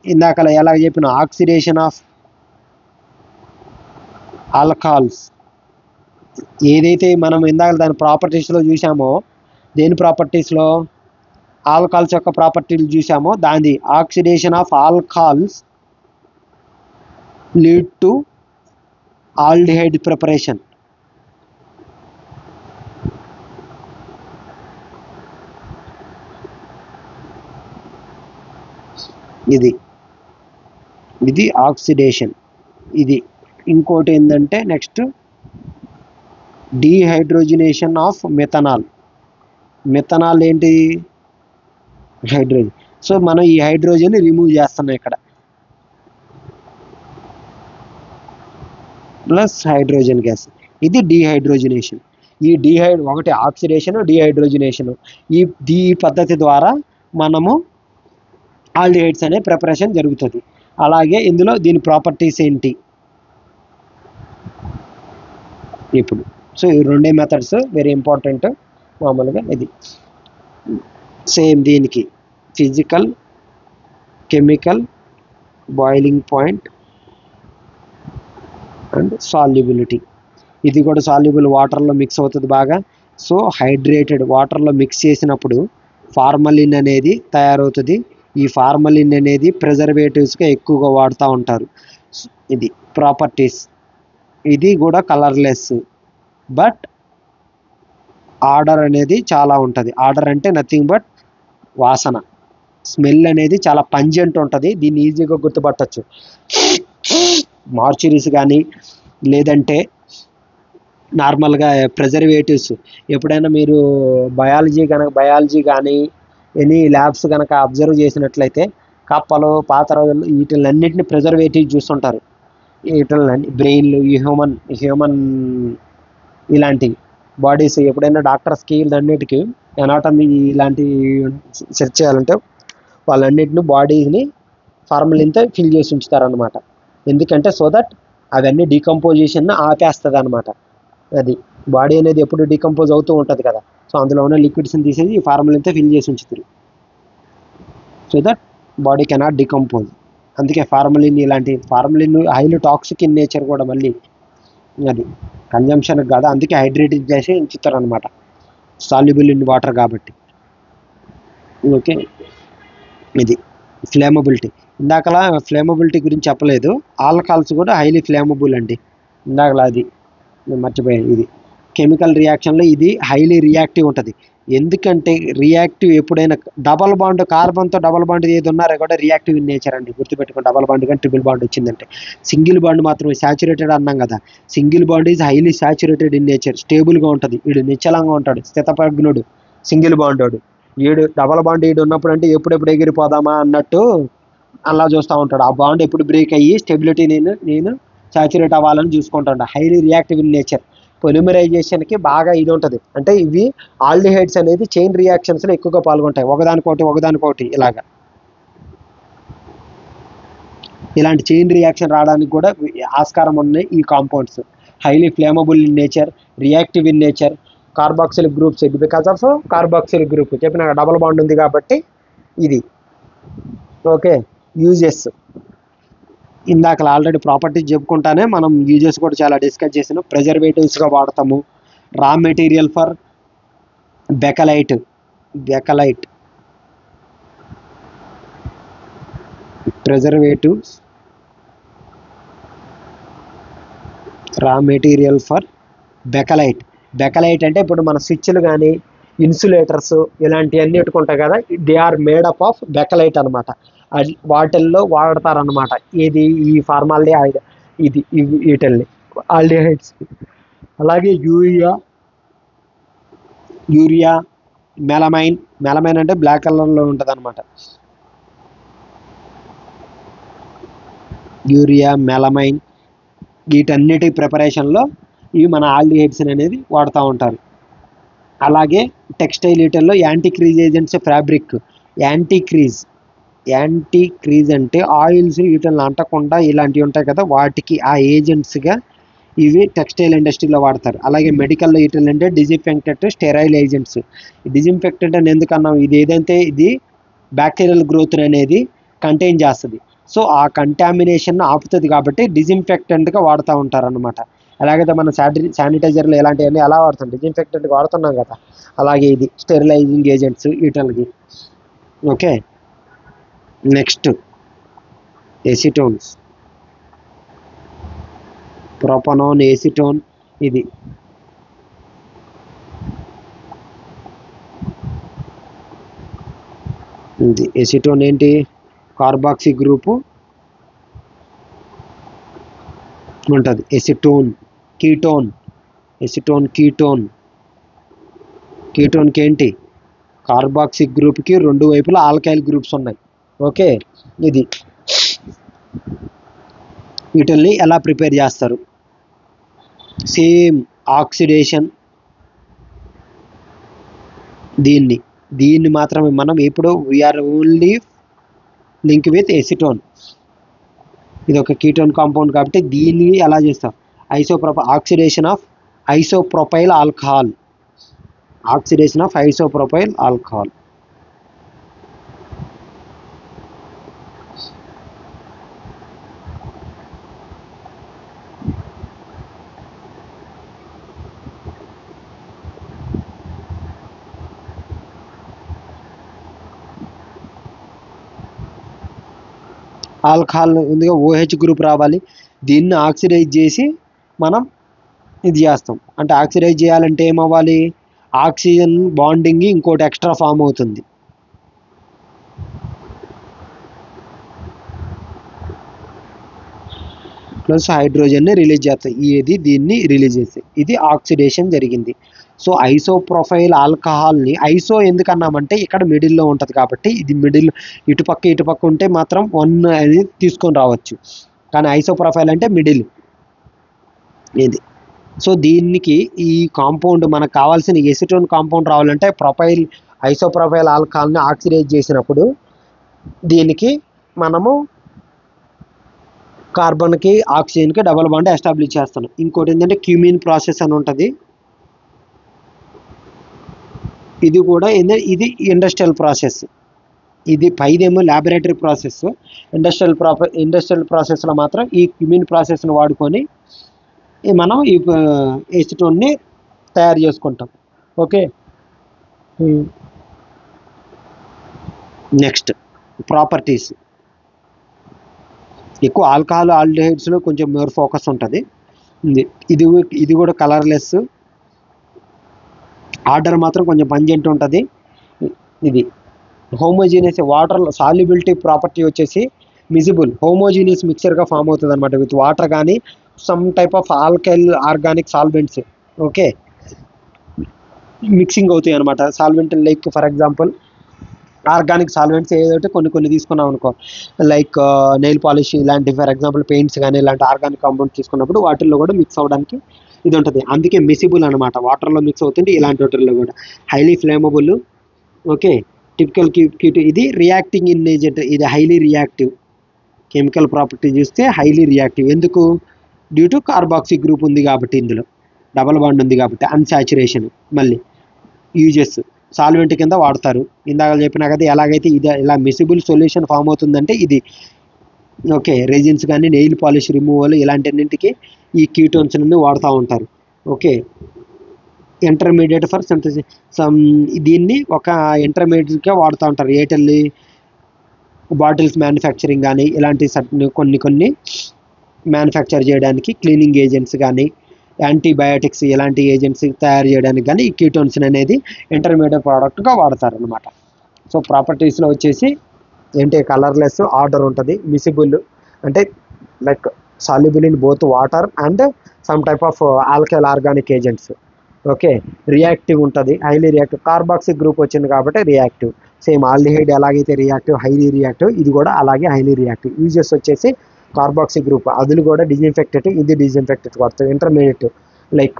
ఇందాక ఎలా చెప్పిన ఆక్సిడేషన్ ఆఫ్ ఆల్కహాల్స్ ఏదైతే మనం ఇందాక దాని ప్రాపర్టీస్లో చూసామో, దేని ప్రాపర్టీస్లో ఆల్కహాల్స్ యొక్క ప్రాపర్టీలు చూసామో, దాని oxidation of alcohols lead to aldehyde preparation. ఇది ఆక్సిడేషన్. ఇది ఇంకోటి ఏంటంటే next dehydrogenation of methanol. Methanol ఏంటి, హైడ్రోజన్. సో మనం ఈ హైడ్రోజన్ రిమూవ్ చేస్తున్నాం ఇక్కడ, ప్లస్ హైడ్రోజన్ గ్యాస్. ఇది డీహైడ్రోజనేషన్. ఈ ఒకటి ఆక్సిడేషన్, డీహైడ్రోజనేషన్. ఈ పద్ధతి ద్వారా మనము ఆల్డిహైడ్స్ అనే ప్రిపరేషన్ జరుగుతుంది. అలాగే ఇందులో దీని ప్రాపర్టీస్ ఏంటి ఇప్పుడు. సో ఈ రెండే మెథడ్స్ వెరీ ఇంపార్టెంట్. మామూలుగా ఇది సేమ్, దీనికి physical, chemical, boiling point and solubility. ఇది కూడా సాల్యుబుల్ వాటర్లో మిక్స్ అవుతుంది బాగా. సో హైడ్రేటెడ్ వాటర్లో మిక్స్ చేసినప్పుడు ఫార్మలిన్ అనేది తయారవుతుంది. ఈ ఫార్మలిన్ అనేది ప్రిజర్వేటివ్స్గా ఎక్కువగా వాడుతూ ఉంటారు. ఇది ప్రాపర్టీస్. ఇది కూడా కలర్లెస్, బట్ ఆర్డర్ అనేది చాలా ఉంటుంది. ఆర్డర్ అంటే నథింగ్ బట్ వాసన, స్మెల్ అనేది చాలా పంజెంట్ ఉంటుంది. దీన్ని ఈజీగా గుర్తుపట్టచ్చు. మార్చురీస్ కానీ లేదంటే నార్మల్గా ప్రిజర్వేటివ్స్, ఎప్పుడైనా మీరు బయాలజీ కానీ ఎనీ ల్యాబ్స్ కనుక అబ్జర్వ్ చేసినట్లయితే కప్పలు, పాత రోజుల్లో వీటిలన్నింటినీ ప్రిజర్వేటివ్ చూస్తుంటారు. వీటిని బ్రెయిన్లు, ఈ హ్యూమన్ ఇలాంటి బాడీస్ ఎప్పుడైనా డాక్టర్స్కి వీళ్ళన్నిటికీ ఎనాటమీ ఇలాంటి సెర్చ్ చేయాలంటే వాళ్ళన్నింటినీ బాడీని ఫార్మలిన్తో ఫిల్ చేసి ఉంచుతారనమాట. ఎందుకంటే సో దట్ అవన్నీ డీకంపోజిషన్ ఆపేస్తుంది అనమాట. అది బాడీ అనేది ఎప్పుడు డీకంపోజ్ అవుతూ ఉంటుంది కదా. సో అందులో ఉన్న లిక్విడ్స్ని తీసేసి ఈ ఫార్మలిన్తో ఫిల్ చేసి ఉంచుతారు, so that body cannot decompose. అందుకే formalin highly toxic in nature కూడా, మళ్ళీ అది కన్జంప్షన్ కాదు, అందుకే హైడ్రేటెడ్ చేసి ఉంచుతారు అనమాట, సాల్యుబుల్ ఇన్ వాటర్ కాబట్టి. ఓకే, ఇది ఫ్లేమబిలిటీ. ఇందాకలా ఫ్లేమబిలిటీ గురించి చెప్పలేదు. ఆల్కహాల్స్ కూడా హైలీ ఫ్లేమబుల్ అండి. ఇందాకలా అది నేను మర్చిపోయాను. ఇది కెమికల్ రియాక్షన్లో ఇది హైలీ రియాక్టివ్ ఉంటుంది. ఎందుకంటే రియాక్టివ్ ఎప్పుడైనా డబల్ బాండ్, కార్బన్తో డబల్ బాండ్ ఏది ఉన్నారో కూడా రియాక్టివ్ ఇన్ నేచర్ అండి. గుర్తుపెట్టుకోండి, డబల్ బాండ్ కానీ ట్రిపుల్ బాండ్ వచ్చిందంటే. సింగిల్ బాండ్ మాత్రమే సాచురేటెడ్ అన్నాం కదా. Single bond is highly saturated in nature, స్టేబుల్గా ఉంటుంది. వీడు నిశ్చలంగా ఉంటాడు, స్థితప్రజ్ఞుడు సింగిల్ బాండోడు. వీడు డబల్ బాండ్ వీడు ఉన్నప్పుడు అంటే ఎప్పుడెప్పుడు ఎగిరిపోదామా అన్నట్టు అలా చూస్తూ ఉంటాడు. ఆ బాండ్ ఎప్పుడు బ్రేక్ అయ్యి స్టెబిలిటీ నేను సాచురేట్ అవ్వాలని చూసుకుంటాడు. Highly reactive in nature. పొలిమరైజేషన్కి బాగా ఇది ఉంటుంది. అంటే ఇవి ఆల్డిహైడ్స్ అనేది చైన్ రియాక్షన్స్లో ఎక్కువగా పాల్గొంటాయి, ఒకదానికొకటి ఇలాగా. ఇలాంటి చైన్ రియాక్షన్ రావడానికి కూడా ఆస్కారం ఉన్నాయి ఈ compounds. Highly flammable in nature, reactive in nature, carboxylic groups because of carboxylic group చెప్పిన డబల్ బాండ్ ఉంది కాబట్టి ఇది. ఓకే, యూజెస్ ఇందాక ఆల్రెడీ ప్రాపర్టీస్ చెప్పుకుంటానే మనం యూజెస్ కూడా చాలా డిస్కస్ చేసినాం. ప్రిజర్వేటివ్స్గా వాడతాము. Raw material for Bakelite preservatives, raw material for Bakelite అంటే ఇప్పుడు మన స్విచ్లు కానీ ఇన్సులేటర్స్ ఇలాంటివన్నీ పెట్టుకుంటాయి కదా, they are made up of Bakelite అనమాట. వాటిల్లో వాడతారనమాట. ఇది ఈ ఫార్మాలిటీ ఇది వీటిల్ని ఆల్డిహైడ్స్. అలాగే యూరియా మెలమైన్ అంటే బ్లాక్ కలర్లో ఉంటుంది అనమాట. యూరియా, మెలమైన్ వీటన్నిటి ప్రిపరేషన్లో ఇవి మన ఆల్డిహైడ్స్ అనేది వాడుతూ ఉంటారు. అలాగే టెక్స్టైల్ వీటిల్లో యాంటీక్రీజ్ ఏజెంట్స్, ఫ్యాబ్రిక్ యాంటీక్రీజ్ అంటే ఆయిల్స్ వీటిని అంటకుండా ఇలాంటివి ఉంటాయి కదా, వాటికి ఆ ఏజెంట్స్గా ఇవి టెక్స్టైల్ ఇండస్ట్రీలో వాడతారు. అలాగే మెడికల్లో వీటిని అంటే డిజిన్ఫెక్టెంట్, స్టెరైల్ ఏజెంట్స్. డిజిన్ఫెక్టెంట్ అని ఎందుకన్నాం, ఇది ఏదంటే ఇది బ్యాక్టీరియల్ గ్రోత్ అనేది కంటైన్ చేస్తుంది. సో ఆ కంటామినేషన్ ఆపుతుంది కాబట్టి డిజిన్ఫెక్టెంట్గా వాడుతూ ఉంటారు అనమాట. ఎలాగైతే మనం శానిటైజర్లు ఇలాంటివన్నీ ఎలా వాడుతాం, డిజిన్ఫెక్టెంట్గా వాడుతున్నాం కదా, అలాగే ఇది స్టెరిలైజింగ్ ఏజెంట్స్ వీటికి. Okay, next acetones, propanone, acetone. ఇది ఎసిటోన్ ఏంటి, కార్బాక్సీ గ్రూపు ఉంటుంది. కీటోన్కి ఏంటి, కార్బాక్సిక్ గ్రూప్కి రెండు వైపులా ఆల్కైల్ గ్రూప్స్ ఉన్నాయి. ఓకే, ఇది వీటిల్ని ఎలా ప్రిపేర్ చేస్తారు, సేమ్ ఆక్సిడేషన్. దీన్ని మాత్రమే మనం ఇప్పుడు we are only link with acetone. ఇది ఒక కీటోన్ కాంపౌండ్ కాబట్టి దీన్ని ఎలా చేస్తాం, oxidation of isopropyl alcohol. Alcohol ముందుగా OH గ్రూప్ రావాలి. దీన్ని ఆక్సిడైజ్ చేసి మనం ఇది చేస్తాం. అంటే ఆక్సిడైజ్ చేయాలంటే ఏమవ్వాలి, ఆక్సిజన్ బాండింగ్ ఇంకోటి ఎక్స్ట్రా ఫామ్ అవుతుంది. ప్లస్ హైడ్రోజన్ని రిలీజ్ చేస్తాయి. దీన్ని రిలీజ్ చేస్తాయి. ఇది ఆక్సిడేషన్ జరిగింది. సో ఐసోప్రొఫైల్ ఆల్కహాల్ని ఐసో ఎందుకన్నామంటే ఇక్కడ మిడిల్లో ఉంటుంది కాబట్టి ఇది మిడిల్, ఇటుపక్క ఉంటే మాత్రం 1 అనేది తీసుకొని రావచ్చు. కానీ ఐసోప్రొఫైల్ అంటే మిడిల్ ఇది. సో దీనికి ఈ కాంపౌండ్ మనకు కావాల్సిన ఎసిటోన్ కాంపౌండ్ రావాలంటే ఐసోప్రొఫైల్ ఆల్కహాల్ని ఆక్సిడైజ్ చేసినప్పుడు దీనికి మనము కార్బన్కి ఆక్సిజన్కి డబల్ బాండ్ ఎస్టాబ్లిష్ చేస్తున్నాం. ఇంకోటి ఏంటంటే క్యూమిన్ ప్రాసెస్ అని ఉంటుంది. ఇది కూడా ఇది ఇండస్ట్రియల్ ప్రాసెస్. ఇది పైదేమో ల్యాబొరేటరీ ప్రాసెస్. ఇండస్ట్రియల్ ప్రాసెస్లో మాత్రం ఈ క్యూమిన్ ప్రాసెస్ను వాడుకొని మనం ఈ ఎసిటోన్ని తయారు చేసుకుంటాం. Okay, next properties. ఎక్కువ ఆల్కహాల్ ఆల్డిహైడ్స్లో కొంచెం మోర్ ఫోకస్ ఉంటుంది. ఇది ఇది కూడా కలర్లెస్, ఆర్డర్ మాత్రం కొంచెం పంజెంట్ ఉంటుంది. ఇది హోమోజీనియస్ వాటర్ సాల్యుబిలిటీ ప్రాపర్టీ వచ్చేసి మిజిబుల్ హోమోజీనియస్ మిక్చర్గా ఫామ్ అవుతుంది అనమాట విత్ వాటర్ కానీ some type of alkyl organic solvents. Okay, mixing అవుతాయి అనమాట. Solvent like for example organic solvents ఏదైతే కొన్ని తీసుకున్నాం అనుకో, లైక్ నెయిల్ పాలిష్ ఇలాంటి ఫర్ ఎగ్జాంపుల్ పెయింట్స్ కానీ ఇలాంటి ఆర్గానిక్ కాంపౌండ్స్ తీసుకున్నప్పుడు వాటిల్లో కూడా మిక్స్ అవ్వడానికి ఇది ఉంటుంది. అందుకే మిసిబుల్ అనమాట, వాటర్లో మిక్స్ అవుతుంది. ఇలాంటి వాటిల్లో కూడా highly flammable. Okay, typical cute. ఇది రియాక్టింగ్ ఇన్ ఏజెంట్, ఇది హైలీ రియాక్టివ్. కెమికల్ ప్రాపర్టీ చూస్తే హైలీ రియాక్టివ్. ఎందుకు? డ్యూ టు కార్బాక్సీ గ్రూప్ ఉంది కాబట్టి, ఇందులో డబల్ బాండ్ ఉంది కాబట్టి. అన్సాచురేషన్ మళ్ళీ యూజెస్ సాల్వెంట్ కింద వాడతారు. ఇందాక చెప్పినా కదా ఎలాగైతే ఇది ఇలా మిసిబుల్ సొల్యూషన్ ఫామ్ అవుతుందంటే ఇది. ఓకే, రెజిన్స్ కానీ నెయిల్ పాలిష్ రిమూవల్ ఇలాంటిన్నింటికి ఈ కీటోన్స్ నుండి వాడుతూ ఉంటారు. ఓకే, ఇంటర్మీడియట్ ఫర్ సమ్ దీన్ని ఒక ఇంటర్మీడియట్గా వాడుతూ ఉంటారు. ఏటల్లి బాటిల్స్ మ్యానుఫ్యాక్చరింగ్ కానీ ఇలాంటి కొన్ని మ్యానుఫ్యాక్చర్ చేయడానికి, క్లీనింగ్ ఏజెంట్స్ కానీ యాంటీబయాటిక్స్ ఇలాంటి ఏజెంట్స్ తయారు చేయడానికి కానీ ఈ కీటోన్స్ అనేది ఇంటర్మీడియట్ ప్రోడక్ట్గా వాడతారు అనమాట. సో ప్రాపర్టీస్లో వచ్చేసి ఏంటి, కలర్లెస్, ఆర్డర్ ఉంటుంది, మిసిబుల్ అంటే like soluble in both water and some type of alkyl organic agents. Okay, reactive ఉంటుంది, హైలీ రియాక్టివ్. కార్బాక్సిక్ గ్రూప్ వచ్చింది కాబట్టి రియాక్టివ్. సేమ్ ఆల్డిహైడ్ ఎలాగైతే రియాక్టివ్, హైలీ రియాక్టివ్, ఇది కూడా అలాగే హైలీ రియాక్టివ్. యూజెస్ వచ్చేసి కార్బాక్సిక్ గ్రూప్ అదులు కూడా డిజిన్ఫెక్టెడ్, ఇది డిజిన్ఫెక్టెడ్ వాడుతుంది. ఇంటర్మీడియట్ లైక్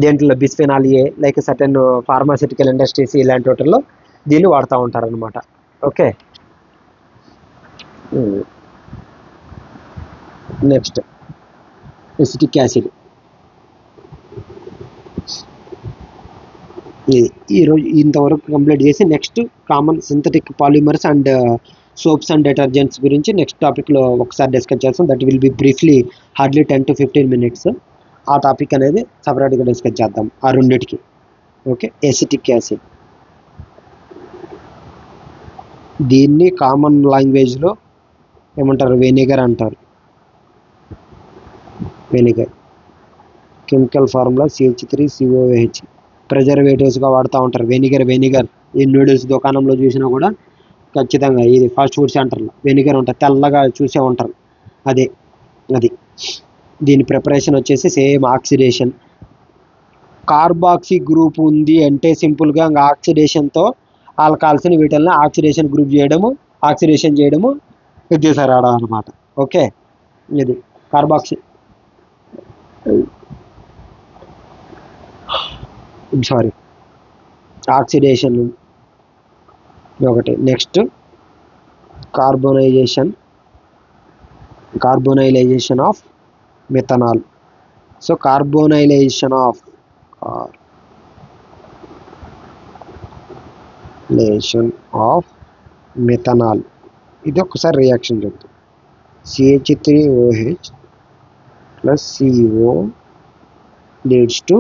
దేంట్లో బిస్ఫెనాల్ ఏ, లైక్ సర్టెన్ ఫార్మాసిటికల్ ఇండస్ట్రీస్ ఇలాంటి వాటిల్లో దీన్ని వాడుతూ ఉంటారు అనమాట. Okay, next acetic acid. ఈరోజు ఇంతవరకు కంప్లీట్ చేసి next common synthetic polymers and soaps and detergents గురించి నెక్స్ట్ టాపిక్లో ఒకసారి డిస్కస్ చేస్తాం. That will be briefly hardly 10 to 15 minutes. ఆ టాపిక్ అనేది సపరేట్గా డిస్కస్ చేద్దాం ఆ రెండింటికి. ఓకే, ఎసిటిక్ యాసిడ్ దీన్ని కామన్ లాంగ్వేజ్లో ఏమంటారు, వెనిగర్ అంటారు. Vinegar chemical formula CH3COOH. ప్రిజర్వేటివ్స్గా వాడుతూ ఉంటారు వెనిగర్. ఈ నూడిల్స్ దుకాణంలో చూసినా కూడా ఖచ్చితంగా ఇది ఫాస్ట్ ఫుడ్ సెంటర్లో వెనిగర్ ఉంటుంది, తెల్లగా చూసే ఉంటారు. అది దీని ప్రిపరేషన్ వచ్చేసి సేమ్ ఆక్సిడేషన్. కార్బాక్సీ గ్రూప్ ఉంది అంటే సింపుల్గా ఆక్సిడేషన్తో ఆల్కహాల్స్ని వీటిల్ని ఆక్సిడేషన్ చేయడము విద్యుత్ అనమాట. ఓకే, ఇది కార్బాక్సీ ఆక్సిడేషన్ ఒకటి. Next carbonylation of methanol. So carbonylation of methanol ఇది ఒకసారి రియాక్షన్ చెప్తుంది. CH3OH + CO leads to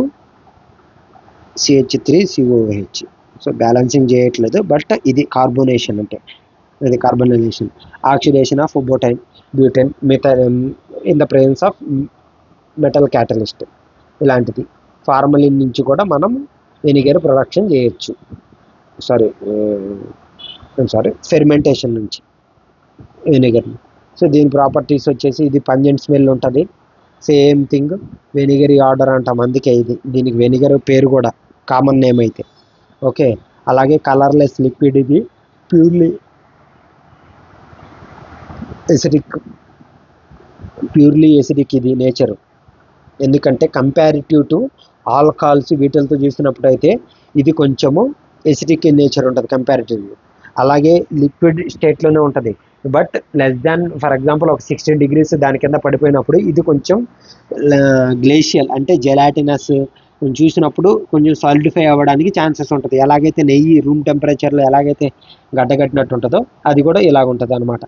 CH3COOH. So balancing చేయట్లేదు, బట్ ఇది కార్బోనేషన్ అంటే ఇది carbonylation. Oxidation of butane in the presence of metal catalyst ఇలాంటిది. ఫార్మలిన్ నుంచి కూడా మనం వెనిగర్ ప్రొడక్షన్ చేయొచ్చు. ఫెర్మెంటేషన్ నుంచి వెనిగర్ని. సో దీని ప్రాపర్టీస్ వచ్చేసి ఇది పంజెంట్ స్మెల్ ఉంటుంది. సేమ్ థింగ్ వెనిగరీ ఆర్డర్ అంటాం, అందుకే దీనికి వెనిగర్ పేరు కూడా కామన్ నేమ్ అయితే. ఓకే, అలాగే కలర్లెస్ లిక్విడ్, ఇది ప్యూర్లీ ఎసిడిక్ ఇది నేచరు. ఎందుకంటే కంపారిటివ్ టు ఆల్కహాల్స్ వీటితో చూసినప్పుడు అయితే ఇది కొంచెము ఎసిడిక్ ఇన్ నేచర్ ఉంటుంది కంపారిటివ్లీ. అలాగే లిక్విడ్ స్టేట్లోనే ఉంటుంది, but less than for example ఒక 16 degrees దాని కింద పడిపోయినప్పుడు ఇది కొంచెం గ్లేషియల్ అంటే జెలాటినస్ చూసినప్పుడు కొంచెం సాలిడిఫై అవ్వడానికి ఛాన్సెస్ ఉంటుంది. ఎలాగైతే నెయ్యి రూమ్ టెంపరేచర్లో ఎలాగైతే గడ్డగట్టినట్టు ఉంటుందో అది కూడా ఇలాగ ఉంటుంది అనమాట.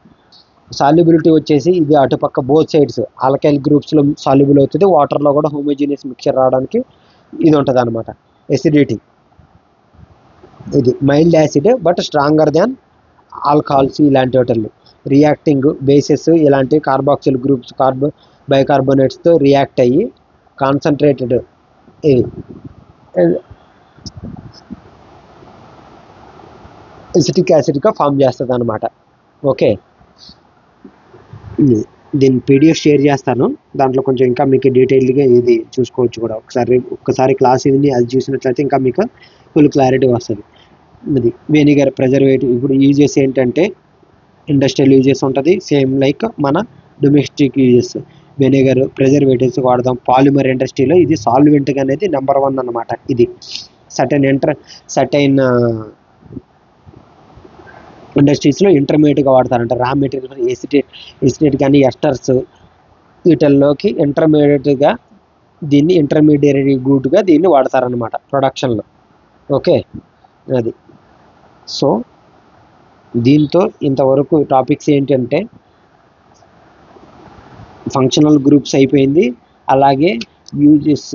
సాల్యుబిలిటీ వచ్చేసి ఇది అటుపక్క బోత్ సైడ్స్ ఆల్కైల్ గ్రూప్స్లో సాల్యుబుల్ అవుతుంది, వాటర్లో కూడా హోమోజీనియస్ మిక్చర్ రావడానికి ఇది ఉంటుంది అనమాట. ఎసిడిటీ ఇది mild acid but stronger than alcohols ఇలాంటి వాటిల్లో రియాక్టింగ్ బేసెస్ ఇలాంటి కార్బాక్సిల్ గ్రూప్స్ బైకార్బోనేట్స్తో రియాక్ట్ అయ్యి కాన్సన్ట్రేటెడ్ ఎసిటిక్ యాసిడ్గా ఫామ్ చేస్తుంది అనమాట. ఓకే, దీన్ని పీడిఎఫ్ షేర్ చేస్తాను, దాంట్లో కొంచెం ఇంకా మీకు డీటెయిల్డ్గా ఇది చూసుకోవచ్చు కూడా. ఒక్కసారి క్లాస్ ఇది అది చూసినట్లయితే ఇంకా మీకు ఫుల్ క్లారిటీ వస్తుంది. ఇది వెనిగర్ ప్రిజర్వేటివ్. ఇప్పుడు యూజెస్ ఏంటంటే ఇండస్ట్రియల్ యూజెస్ ఉంటుంది, సేమ్ లైక్ మన డొమెస్టిక్ యూజెస్. వెనిగర్ ప్రిజర్వేటివ్స్ వాడదాం. పాలిమర్ ఇండస్ట్రీలో ఇది సాల్వెంట్గా అనేది నెంబర్ 1 అనమాట. ఇది సర్టైన్ ఇండస్ట్రీస్లో ఇంటర్మీడియట్గా వాడతారంట. రా మెటీరియల్ ఎసిటేట్ కానీ ఎస్టర్స్ వీటిల్లోకి ఇంటర్మీడియట్గా దీన్ని ఇంటర్మీడియరీ గూడ్గా దీన్ని వాడతారనమాట ప్రొడక్షన్లో. ఓకే, అది. సో దీంతో ఇంతవరకు టాపిక్స్ ఏంటంటే ఫంక్షనల్ గ్రూప్స్ అయిపోయింది, అలాగే uses,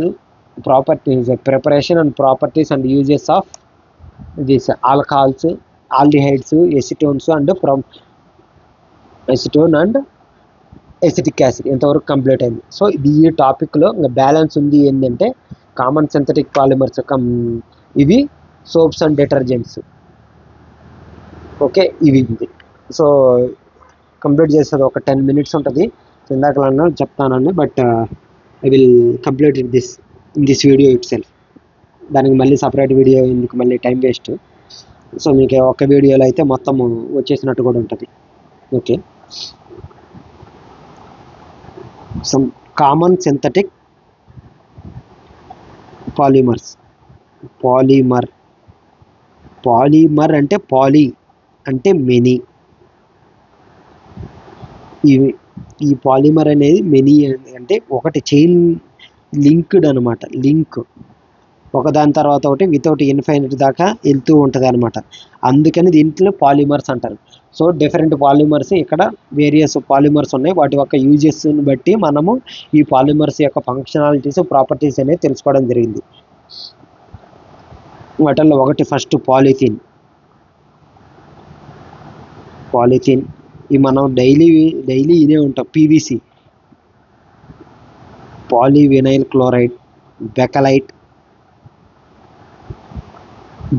properties, preparation and properties and uses of this alcohols, aldehydes, acetones and acetone and acetic acid ఇంతవరకు కంప్లీట్ అయింది. సో ఈ టాపిక్లో ఇంకా బ్యాలెన్స్ ఉంది ఏంటంటే కామన్ సింథటిక్ పాలిమర్స్, ఇవి సోప్స్ అండ్ డిటర్జెంట్స్. ఓకే, ఇవి సో కంప్లీట్ చేస్తుంది. ఒక 10 minutes ఉంటుంది. ఇందాకలన్నా చెప్తానండి, but I will complete in this video itself. దానికి మళ్ళీ సపరేట్ వీడియో ఎందుకు, మళ్ళీ టైం వేస్ట్. సో మీకు ఒక వీడియోలో అయితే మొత్తం వచ్చేసినట్టు కూడా ఉంటుంది. Okay, some common synthetic polymers. Polymer అంటే పాలీ అంటే మెనీ. ఈ పాలిమర్ అనేది మెనీ అంటే ఒకటి చైన్ లింక్డ్ అనమాట. లింక్ ఒకదాని తర్వాత ఒకటి వితౌట్ ఇన్ఫైనైట్ దాకా వెళ్తూ ఉంటుంది అనమాట. అందుకని దీంట్లో పాలిమర్స్ అంటారు. సో డిఫరెంట్ పాలిమర్స్, ఇక్కడ వేరియస్ పాలిమర్స్ ఉన్నాయి. వాటి యొక్క యూజెస్ని బట్టి మనము ఈ పాలిమర్స్ యొక్క ఫంక్షనాలిటీస్, ప్రాపర్టీస్ అనేది తెలుసుకోవడం జరిగింది. వాటిల్లో ఒకటి ఫస్ట్ పాలిథిన్. ఇవి మనం డైలీ ఇదే ఉంటాం. PVC, polyvinyl chloride,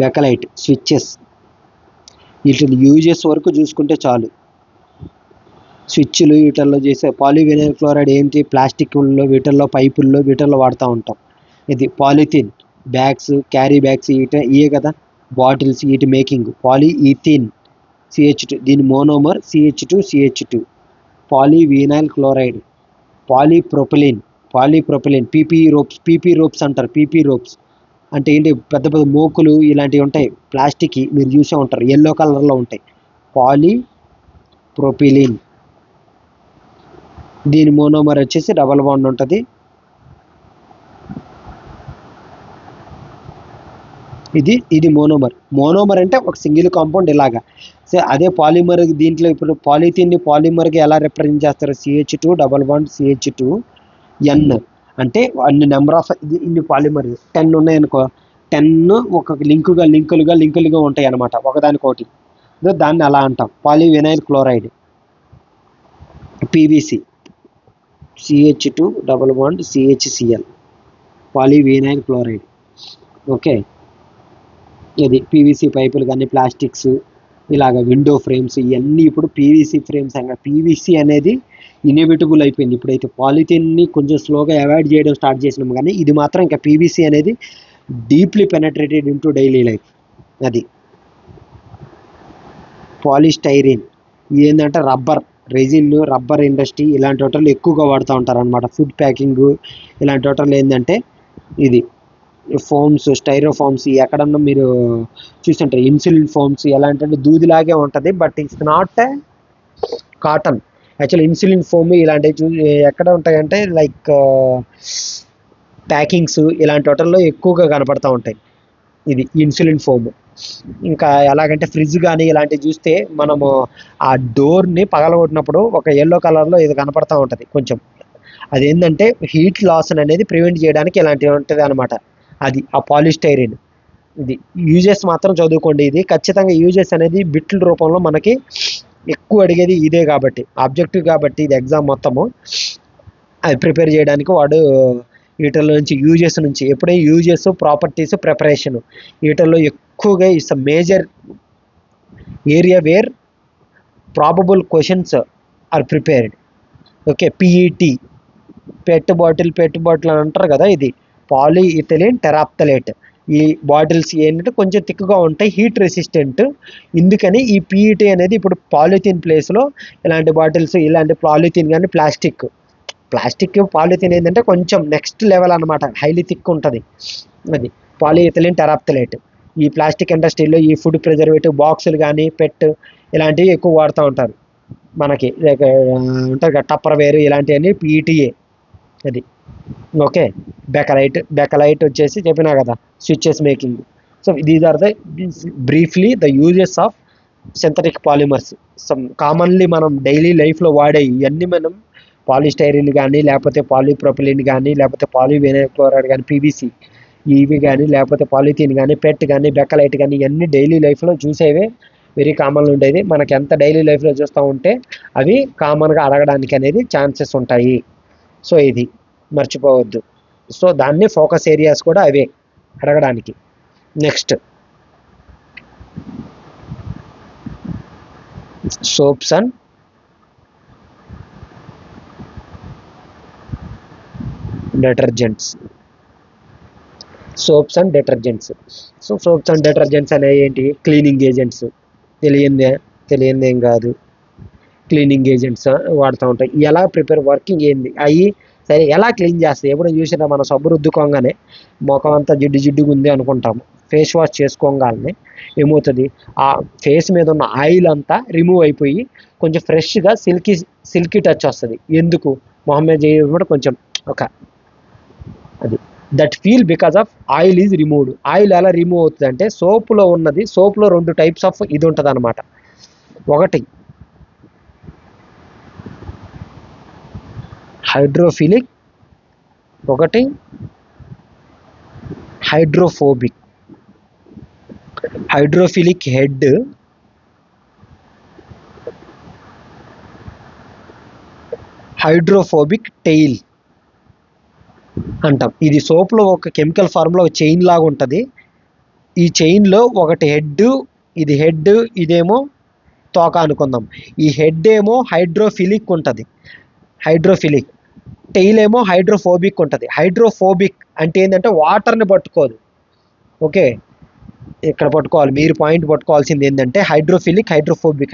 Bakelite, switches. వీటి యూజెస్ వరకు చూసుకుంటే చాలు. స్విచ్లు వీటిల్లో చేసే పాలీవినైల్ క్లోరైడ్ ఏంటి, ప్లాస్టిక్లో, వీటిల్లో పైపుల్లో, వీటిల్లో వాడుతూ ఉంటాం. ఇది పాలిథిన్ బ్యాగ్స్, క్యారీ బ్యాగ్స్, ఇవే కదా బాటిల్స్, వీటి మేకింగ్. పాలీఈథిన్ CH2, దీని monomer CH2. Polyvinyl chloride, polypropylene, PP ropes అంటారు. పీపీ రోప్స్ అంటే ఏంటి, పెద్ద పెద్ద మోకులు ఇలాంటివి ఉంటాయి ప్లాస్టిక్, మీరు చూసే ఉంటారు, ఎల్లో కలర్లో ఉంటాయి. పాలీప్రొపిలిన్, దీని మోనోమర్ వచ్చేసి డబల్ బాండ్ ఉంటుంది. ఇది మోనోమర్ అంటే ఒక సింగిల్ కాంపౌండ్ ఇలాగా. సో అదే పాలిమర్, దీంట్లో ఇప్పుడు పాలిథిన్ని పాలిమర్కి ఎలా రిప్రజెంట్ చేస్తారు, CH2 డబల్ బాండ్ CH2N అంటే అన్ని నెంబర్ ఆఫ్ ఇన్ని పాలిమర్ 10 ఉన్నాయనుకో, 10 ఒక లింకులుగా ఉంటాయి అన్నమాట ఒకదానికొకటి. దాన్ని అలా అంటాం. Polyvinyl chloride, PVC, CH2 double bond CHCl, polyvinyl chloride. Okay, ఇది పీవీసీ పైపులు కానీ, ప్లాస్టిక్స్, ఇలాగ విండో ఫ్రేమ్స్, ఇవన్నీ ఇప్పుడు పీవీసీ ఫ్రేమ్స్. పీవీసీ అనేది ఇన్ఎవిటబుల్ అయిపోయింది. ఇప్పుడైతే పాలిథిన్ని కొంచెం స్లోగా అవాయిడ్ చేయడం స్టార్ట్ చేసినాం, కానీ ఇది మాత్రం ఇంకా పీవీసీ అనేది deeply penetrated into daily life. అది పాలిస్టైరిన్ ఏంటంటే రబ్బర్ ఇండస్ట్రీ ఇలాంటి వాటిల్లో ఎక్కువగా వాడుతూ ఉంటారు అనమాట. ఫుడ్ ప్యాకింగ్ ఇలాంటి వాటిల్లో ఏంటంటే ఇది ఫోమ్స్, స్టైరోఫామ్స్, ఎక్కడన్నా మీరు చూస్తుంటారు ఇన్సులిన్ ఫోమ్స్. ఎలా అంటే దూదిలాగే ఉంటుంది, but it's not cotton. Actual insulin foam ఇలాంటివి ఎక్కడ ఉంటాయంటే లైక్ ప్యాకింగ్స్ ఇలాంటి వాటిల్లో ఎక్కువగా కనపడుతూ ఉంటాయి. ఇది ఇన్సులిన్ ఫోమ్. ఇంకా ఎలాగంటే ఫ్రిడ్జ్ కానీ ఇలాంటివి చూస్తే మనము ఆ డోర్ని పగలగొట్టినప్పుడు ఒక ఎల్లో కలర్లో ఇది కనపడుతూ ఉంటుంది కొంచెం. అదేంటంటే హీట్ లాస్ అనేది ప్రివెంట్ చేయడానికి ఇలాంటివి ఉంటుంది అనమాట. అది ఆ పాలిస్టైరిన్. ఇది యూజెస్ మాత్రం చదువుకోండి. ఇది ఖచ్చితంగా యూజెస్ అనేది బిట్ల రూపంలో మనకి ఎక్కువ అడిగేది ఇదే కాబట్టి, ఆబ్జెక్టివ్ కాబట్టి ఇది ఎగ్జామ్ మొత్తము అది ప్రిపేర్ చేయడానికి వాడు వీటిల్లో నుంచి యూజెస్ నుంచి ఎప్పుడే యూజెస్ ప్రాపర్టీస్ ప్రిపరేషన్ వీటిల్లో ఎక్కువగా it's major area where probable questions are prepared. Okay, PET PET bottle అని అంటారు కదా, ఇది పాలీఇథిలిన్ టెరాప్థలేట్. ఈ బాటిల్స్ ఏంటంటే కొంచెం థిక్గా ఉంటాయి, హీట్ రెసిస్టెంట్. ఇందుకని ఈ పిఈటి అనేది ఇప్పుడు పాలిథిన్ ప్లేస్లో ఇలాంటి బాటిల్స్, ఇలాంటి పాలిథిన్ కానీ ప్లాస్టిక్ పాలిథిన్ ఏంటంటే కొంచెం నెక్స్ట్ లెవెల్ అనమాట, హైలీ థిక్ ఉంటుంది. అది పాలీఇథిలిన్ టెరాప్థలేట్. ఈ ప్లాస్టిక్ ఇండస్ట్రీలో ఈ ఫుడ్ ప్రిజర్వేటివ్ బాక్సులు కానీ పెట్ ఇలాంటివి ఎక్కువ వాడుతూ ఉంటారు. మనకి ఉంటారు కదా టప్పర్ వేరు ఇలాంటివన్నీ పీఈటీఏ. అది ఓకే. బెకలైట్ వచ్చేసి చెప్పినా కదా switches making. So these are the briefly the uses of synthetic polymers. Commonly మనం డైలీ లైఫ్లో వాడే ఇవన్నీ మనం పాలిస్టైరిన్ కానీ లేకపోతే పాలీప్రొపిలిన్ కానీ లేకపోతే పాలీవినైల్ క్లోరైడ్ కానీ పీవీసీ ఇవి కానీ లేకపోతే పాలిథిన్ కానీ పెట్ కానీ బెకలైట్ కానీ ఇవన్నీ డైలీ లైఫ్లో చూసేవే, వెరీ కామన్గా ఉండేది. మనకి ఎంత డైలీ లైఫ్లో చూస్తూ ఉంటే అవి కామన్గా అడగడానికి అనేది ఛాన్సెస్ ఉంటాయి. సో ఇది మర్చిపోవద్దు. సో దాన్ని ఫోకస్ ఏరియాస్ కూడా అవే అడగడానికి. Next soaps and detergents. So soaps and detergents అనేవి ఏంటి? Cleaning agents. తెలియందేం కాదు, క్లీనింగ్ ఏజెంట్స్ వాడుతూ ఉంటాయి. ఎలా వర్కింగ్ ఏంది అవి సరే ఎలా క్లీన్ చేస్తాయి? ఎప్పుడు చూసినా మనం సబ్బు రుద్దుకోగానే ముఖం అంతా జిడ్డుగా ఉంది అనుకుంటాము. ఫేస్ వాష్ చేసుకోగానే ఏమవుతుంది, ఆ ఫేస్ మీద ఉన్న ఆయిల్ అంతా రిమూవ్ అయిపోయి కొంచెం ఫ్రెష్గా సిల్కీ టచ్ వస్తుంది. ఎందుకు? మొహం మీద చేయడం కొంచెం అది that feel because of oil is removed. Oil ఎలా రిమూవ్ అవుతుంది అంటే సోప్లో 2 టైప్స్ ఆఫ్ ఇది ఉంటుంది అనమాట. ఒకటి హైడ్రోఫిలిక్, ఒకటి hydrophobic. Hydrophilic head, hydrophobic tail అంటాం. ఇది సోప్లో ఒక కెమికల్ ఫార్మ్లో ఒక చైన్ లాగా ఉంటుంది. ఈ చైన్లో ఒకటి హెడ్, ఇది హెడ్, ఇదేమో తోక అనుకుందాం. ఈ హెడ్ ఏమో హైడ్రోఫిలిక్ ఉంటుంది, హైడ్రోఫిలిక్. టెయిల్ ఏమో హైడ్రోఫోబిక్ ఉంటుంది. హైడ్రోఫోబిక్ అంటే ఏంటంటే వాటర్ని పట్టుకోదు. ఓకే, ఇక్కడ పట్టుకోవాలి, మీరు పాయింట్ పట్టుకోవాల్సింది ఏంటంటే హైడ్రోఫిలిక్, హైడ్రోఫోబిక్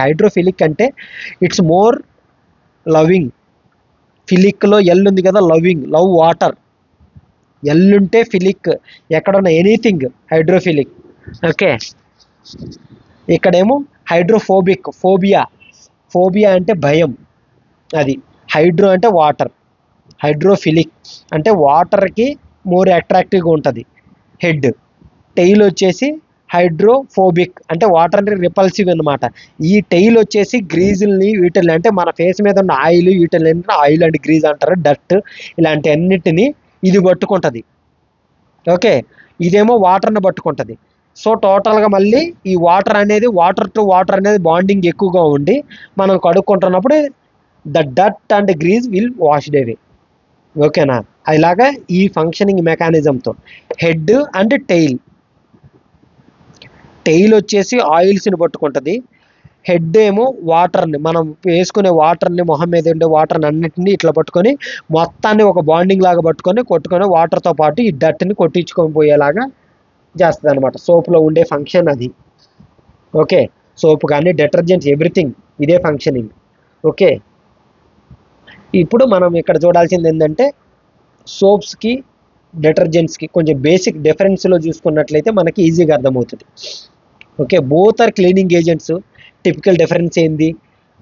అంటే ఇట్స్ మోర్ లవింగ్. ఫిలిక్లో ఎల్ ఉంది కదా, లవ్ వాటర్. ఎల్ ఉంటే ఫిలిక్, ఎక్కడున్న ఎనీథింగ్ హైడ్రోఫిలిక్. ఓకే, ఇక్కడేమో హైడ్రోఫోబిక్, ఫోబియా అంటే భయం. అది హైడ్రో అంటే వాటర్, హైడ్రోఫిలిక్ అంటే వాటర్కి మోర్ అట్రాక్టివ్గా ఉంటుంది హెడ్. టెయిల్ వచ్చేసి హైడ్రోఫోబిక్ అంటే వాటర్ని రిపల్సివ్ అనమాట. ఈ టెయిల్ వచ్చేసి గ్రీజుల్ని వీటిని అంటే మన ఫేస్ మీద ఉన్న ఆయిల్, వీటిని ఆయిల్ అండ్ గ్రీజ్ అంటారు, డట్ ఇలాంటి అన్నిటిని ఇది పట్టుకుంటుంది. ఓకే, ఇదేమో వాటర్ని పట్టుకుంటుంది. సో టోటల్గా మళ్ళీ ఈ వాటర్ టు వాటర్ అనేది బాండింగ్ ఎక్కువగా ఉండి మనం కడుక్కుంటున్నప్పుడు ద డట్ and grease will washed away. ఓకేనా? అలాగా ఈ ఫంక్షనింగ్ మెకానిజంతో హెడ్ అండ్ టెయిల్ వచ్చేసి ఆయిల్స్ని పట్టుకుంటుంది. హెడ్ ఏమో వాటర్ని, మనం వేసుకునే వాటర్ని, మొహం మీద ఉండే వాటర్ని అన్నింటినీ ఇట్లా పట్టుకొని మొత్తాన్ని ఒక బాండింగ్ లాగా కొట్టుకొని వాటర్తో పాటు ఈ డట్ని కొట్టించుకొని పోయేలాగా చేస్తుంది అనమాట. సోప్లో ఉండే ఫంక్షన్ అది. ఓకే, సోప్ కానీ డిటర్జెంట్స్ ఎవ్రీథింగ్ ఇదే ఫంక్షనింగ్. ఓకే, ఇప్పుడు మనం ఇక్కడ చూడాల్సింది ఏంటంటే సోప్స్కి డిటర్జెంట్స్కి కొంచెం బేసిక్ డిఫరెన్స్లో చూసుకున్నట్లయితే మనకి ఈజీగా అర్థమవుతుంది. Okay, both are cleaning agents. Typical difference ఏంది?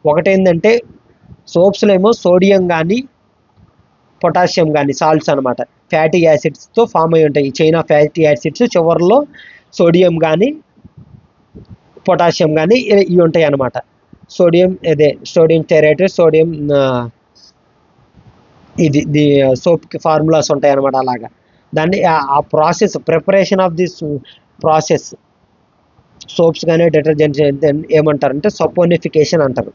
ఒకటేంటంటే సోప్స్లో ఏమో సోడియం కానీ పొటాషియం కానీ సాల్ట్స్ అనమాట, ఫ్యాటీ యాసిడ్స్తో ఫామ్ అయి ఉంటాయి. చైన్ ఆఫ్ ఫ్యాటీ యాసిడ్స్ చివరిలో సోడియం కానీ పొటాషియం కానీ ఇవి ఉంటాయి అన్నమాట. సోడియం స్టెరైట్, సోడియం ఇది సోప్కి ఫార్ములాస్ ఉంటాయి అన్నమాట. అలాగా దాన్ని ఆ process preparation of this process soaps కానీ డిటర్జెంట్స్ ఏమంటారంటే సపోనిఫికేషన్ అంటారు.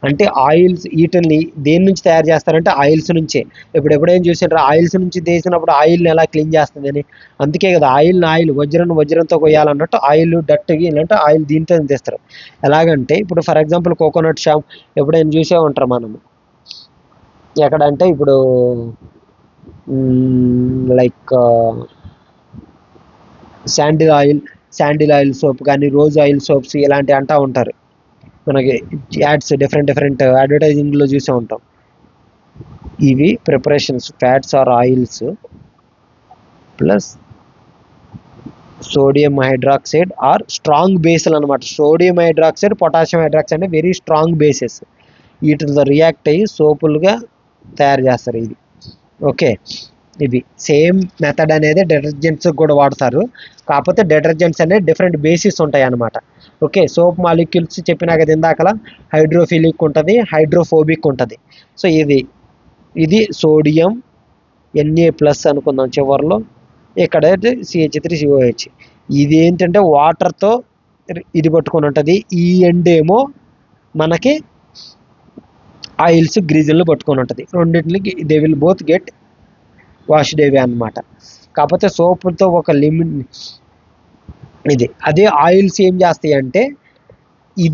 అంటే ఆయిల్స్ వీటిని దేని నుంచి తయారు చేస్తారంటే ఆయిల్స్ నుంచే. ఇప్పుడు ఎప్పుడైనా చూసారా ఆయిల్స్ నుంచి తీసినప్పుడు ఆయిల్ని ఎలా క్లీన్ చేస్తుందని? అందుకే కదా ఆయిల్ వజ్రంతో కొయ్యాలన్నట్టు ఆయిల్ డట్టుకి ఇలాంటి ఆయిల్ దీంతో తీస్తారు. ఎలాగంటే ఇప్పుడు ఫర్ ఎగ్జాంపుల్ కోకోనట్ షాంప్ ఎప్పుడైనా చూసే ఉంటారు మనము. ఎక్కడంటే ఇప్పుడు లైక్ శాండిల్ ఆయిల్ సోప్ కానీ రోజ్ ఆయిల్ సోప్స్ ఇలాంటివి అంటూ ఉంటారు. మనకి యాడ్స్ డిఫరెంట్ అడ్వర్టైజింగ్లో చూసే ఉంటాం. ఇవి preparations fats or oils plus sodium hydroxide or strong బేస్లు అనమాట. సోడియం హైడ్రాక్సైడ్ పొటాషియం హైడ్రాక్సైడ్ అంటే వెరీ స్ట్రాంగ్ బేసెస్. వీటితో రియాక్ట్ అయ్యి సోపులుగా తయారు చేస్తారు. ఇది ఓకే. ఇది సేమ్ మెథడ్ అనేది డిటర్జెంట్స్ కూడా వాడతారు. కాకపోతే డిటర్జెంట్స్ అనేది డిఫరెంట్ బేసిస్ ఉంటాయి అన్నమాట. ఓకే. సోప్ మాలిక్యూల్స్ చెప్పినా కదా ఇందాకలా హైడ్రోఫిలిక్ ఉంటుంది, హైడ్రోఫోబిక్ ఉంటుంది. సో ఇది సోడియం Na+ అనుకుందాం చివరిలో. ఇక్కడ CH3COH. ఇది ఏంటంటే వాటర్తో ఇది పట్టుకొని ఉంటుంది. ఈ ఎండ్ ఏమో మనకి ఆయిల్స్ గ్రీజులను పట్టుకొని ఉంటుంది. రెండింటికి they will both get washed అవే అనమాట. కాకపోతే సోపుతో ఒక లిమిట్ ఇది. అదే ఆయిల్స్ ఏం చేస్తాయి అంటే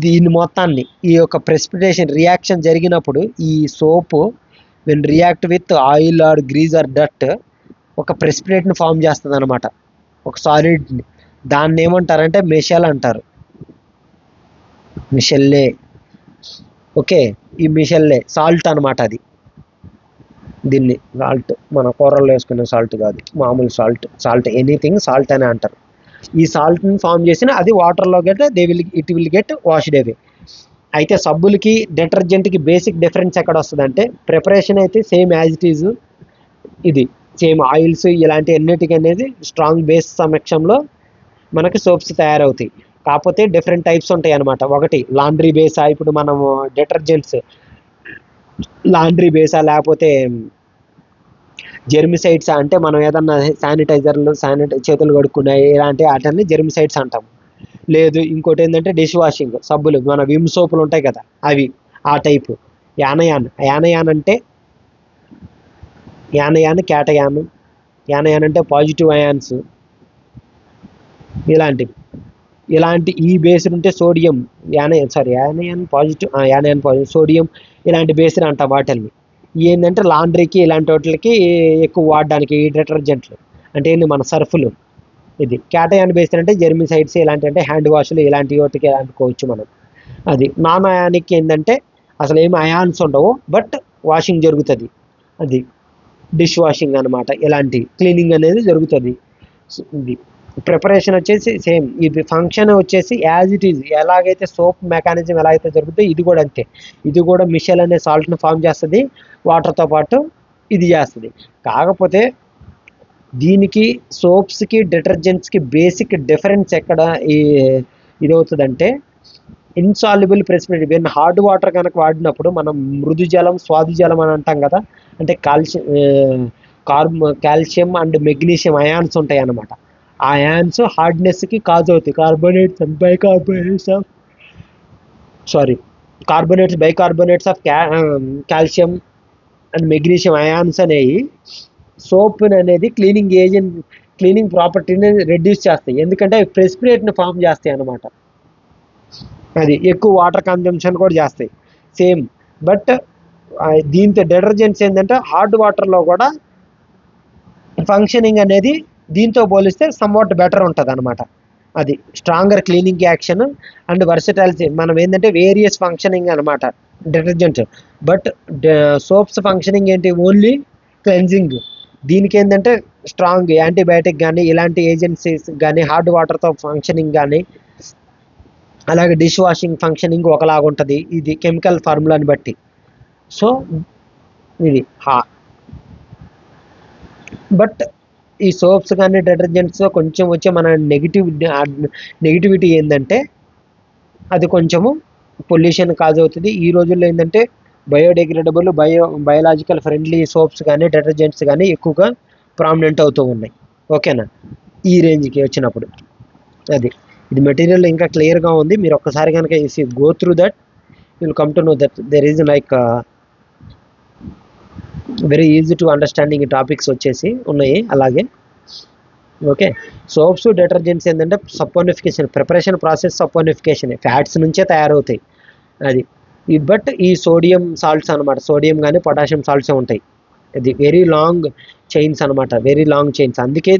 దీని మొత్తాన్ని ఈ యొక్క ప్రెసిపిటేషన్ రియాక్షన్ జరిగినప్పుడు ఈ soap when react with oil or grease or డట్ ఒక ప్రెసిపిటేట్ని ఫామ్ చేస్తుంది అనమాట, ఒక సాలిడ్ని. దాన్ని ఏమంటారంటే మెషల్ అంటారు, మిషెల్లే. ఓకే. ఈ మిషెల్లే సాల్ట్ అనమాట. అది దీన్ని సాల్ట్ మన కూరల్లో వేసుకునే సాల్ట్ కాదు, మామూలు సాల్ట్ ఎనీథింగ్ సాల్ట్ అని అంటారు. ఈ సాల్ట్ని ఫామ్ చేసిన అది వాటర్లో get it will get washed అవే. అయితే సబ్బులకి డిటర్జెంట్కి బేసిక్ డిఫరెన్స్ ఎక్కడ వస్తుందంటే ప్రిపరేషన్ అయితే సేమ్ యాజ్ ఇట్ ఈజ్. ఇది సేమ్ ఆయిల్స్ ఇలాంటి అన్నిటికీ అనేది స్ట్రాంగ్ బేస్ సమక్షంలో మనకి సోప్స్ తయారవుతాయి. కాకపోతే డిఫరెంట్ టైప్స్ ఉంటాయి అనమాట. ఒకటి లాండ్రీ బేసా, ఇప్పుడు మనము డిటర్జెంట్స్ లాండ్రీ బేసా లేకపోతే జెర్మిసైడ్స్ అంటే మనం ఏదన్నా శానిటైజర్లు చేతులు కడుక్కునే ఇలాంటి వాటిని జెర్మిసైడ్స్ అంటాం. లేదు ఇంకోటి ఏంటంటే డిష్ వాషింగ్ సబ్బులు, మన విమ్ సోపులు ఉంటాయి కదా అవి, ఆ టైపు. యానయాన్ అంటే క్యాటయాన్. యానయాన్ అంటే పాజిటివ్ అయాన్స్. ఇలాంటి ఈ బేస్డ్ ఉంటే సోడియం యానయాన్ పాజిటివ్ సోడియం ఇలాంటి బేస్డ్ అంటాం వాటిని. ఏంటంటే లాండ్రీకి ఇలాంటి వాటికి ఎక్కువ వాడడానికి ఈ డిటర్జెంట్లు అంటే ఏంటి మన సర్ఫులు. ఇది క్యాటయాన్ బేస్డ్ అంటే జెర్మిసైడ్స్ ఇలాంటి అంటే హ్యాండ్ వాష్లు ఇలాంటి వాటికి అనుకోవచ్చు మనం. అది నాన్ అయానిక్ ఏంటంటే అసలు ఏమి అయాన్స్ ఉండవు, బట్ వాషింగ్ జరుగుతుంది. అది డిష్ వాషింగ్ అనమాట. ఇలాంటి క్లీనింగ్ అనేది జరుగుతుంది. ఇది ప్రిపరేషన్ వచ్చేసి సేమ్. ఇది ఫంక్షన్ వచ్చేసి యాజ్ ఇట్ ఈజ్ ఎలాగైతే సోప్ మెకానిజం ఎలా అయితే జరుగుతుందో ఇది కూడా అంతే. ఇది కూడా మిషెల్ అనే సాల్ట్ని ఫామ్ చేస్తుంది, వాటర్తో పాటు ఇది చేస్తుంది. కాకపోతే దీనికి సోప్స్కి డిటర్జెంట్స్కి బేసిక్ డిఫరెన్స్ ఎక్కడ ఇది అవుతుందంటే insoluble precipitate. When hard water కనుక వాడినప్పుడు మనం మృదు జలం స్వాదు జలం అని అంటాం కదా, అంటే కాల్షియం అండ్ మెగ్నీషియం అయాన్స్ ఉంటాయి అన్నమాట. ఆ అయాన్స్ హార్డ్నెస్కి కాజ్ అవుతాయి. Bicarbonates of calcium and magnesium ions అనేవి సోప్ అనేది క్లీనింగ్ ప్రాపర్టీని రెడ్యూస్ చేస్తాయి. ఎందుకంటే అవి ప్రెసిపిటేట్ని ఫామ్ చేస్తాయి అన్నమాట. అది ఎక్కువ వాటర్ కన్జంప్షన్ కూడా చేస్తాయి సేమ్. బట్ దీంతో డిటర్జెంట్స్ ఏంటంటే హార్డ్ వాటర్లో కూడా ఫంక్షనింగ్ అనేది దీంతో పోలిస్తే సమ్వాట్ బెటర్ ఉంటుంది అనమాట. అది stronger cleaning action and versatility. మనం ఏంటంటే వేరియస్ ఫంక్షనింగ్ అనమాట డిటర్జెంట్. బట్ సోప్స్ ఫంక్షనింగ్ ఏంటి? Only cleansing. దీనికి ఏంటంటే స్ట్రాంగ్ యాంటీబయాటిక్ కానీ ఇలాంటి ఏజెన్సీస్ కానీ హార్డ్ వాటర్తో ఫంక్షనింగ్ కానీ, అలాగే డిష్ వాషింగ్ ఫంక్షనింగ్ ఒకలాగా ఉంటుంది. ఇది కెమికల్ ఫార్ములాని బట్టి. సో ఇది బట్ ఈ సోప్స్ కానీ డిటర్జెంట్స్ కొంచెం వచ్చే మన నెగిటివిటీ ఏంటంటే అది కొంచెము పొల్యూషన్ కాజ్ అవుతుంది. ఈ రోజుల్లో ఏంటంటే బయోడిగ్రేడబుల్ బయోలాజికల్ ఫ్రెండ్లీ సోప్స్ కానీ డిటర్జెంట్స్ కానీ ఎక్కువగా ప్రామినెంట్ అవుతూ ఉన్నాయి. ఓకేనా? ఈ రేంజ్కి వచ్చినప్పుడు అది ఇది మెటీరియల్ ఇంకా క్లియర్గా ఉంది. మీరు ఒక్కసారి కనుక if you go through that will come to know that there is like very easy to understanding ఈ టాపిక్స్ వచ్చేసి ఉన్నాయి. అలాగే ఓకే, సోప్స్ డిటర్జెంట్స్ ఏంటంటే saponification, preparation process saponification, fats నుంచే తయారవుతాయి. అది బట్ ఈ సోడియం సాల్ట్స్ అనమాట, సోడియం కానీ పొటాషియం సాల్ట్సే ఉంటాయి. ఇది వెరీ లాంగ్ చైన్స్ అనమాట, వెరీ లాంగ్ చైన్స్, అందుకే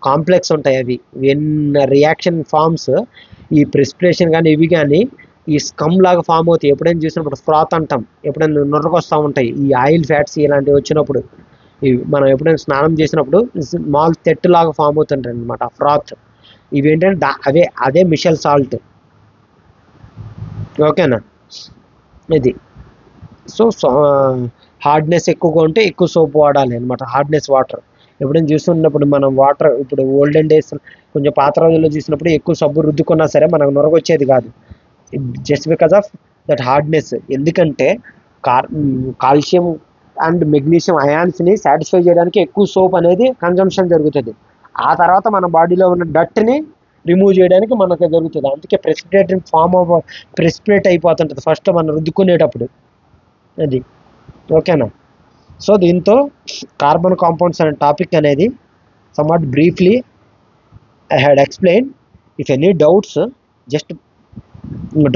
కాంప్లెక్స్ ఉంటాయి అవి. వెన్ రియాక్షన్ ఫార్మ్స్, ఈ ప్రెసిపిటేషన్ కానీ ఇవి కానీ ఈ స్కమ్ లాగా ఫామ్ అవుతాయి. ఎప్పుడైనా చూసినప్పుడు ఫ్రాత్ అంటాం, ఎప్పుడైనా నుర్రకొస్తూ ఉంటాయి ఈ ఆయిల్ ఫ్యాట్స్ ఇలాంటివి వచ్చినప్పుడు. ఇవి మనం ఎప్పుడైనా స్నానం చేసినప్పుడు స్మాల్ తెట్టు లాగా ఫామ్ అవుతుంటాయి అనమాట ఫ్రాత్. ఇవి ఏంటంటే అదే మిషల్ సాల్ట్. ఓకేనా, ఇది సో హార్డ్నెస్ ఎక్కువగా ఉంటే ఎక్కువ సోప్ వాడాలి అనమాట, హార్డ్నెస్ వాటర్. ఎప్పుడైనా చూస్తున్నప్పుడు మనం వాటర్, ఇప్పుడు ఓల్డెన్ డేస్ కొంచెం పాత రోజుల్లో చూసినప్పుడు ఎక్కువ సబ్బు రుద్దుకున్నా సరే మనకు నొరగొచ్చేది కాదు, just because of that hardness. ఎందుకంటే కాల్షియం అండ్ మెగ్నీషియం అయాన్స్ని సాటిస్ఫై చేయడానికి ఎక్కువ సోప్ అనేది కన్జంప్షన్ జరుగుతుంది. ఆ తర్వాత మన బాడీలో ఉన్న డట్ని రిమూవ్ చేయడానికి మనకు జరుగుతుంది. అందుకే ప్రెసిపిటేట్ అయిపోతుంటుంది ఫస్ట్ మనం రుద్దుకునేటప్పుడు. అది ఓకేనా. సో దీంతో కార్బన్ కాంపౌండ్స్ అనే టాపిక్ అనేది somewhat briefly I had explained. If any doubts, just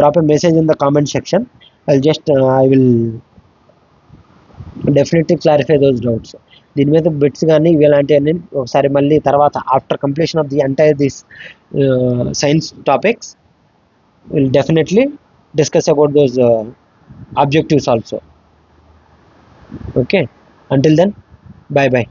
drop a message in the comment section. I will definitely clarify those doubts. దీని మీద బిట్స్ కానీ ఇలాంటివన్నీ ఒకసారి మళ్ళీ తర్వాత after completion of the entire this science topics will definitely discuss about those objectives also. Okay, until then, bye bye.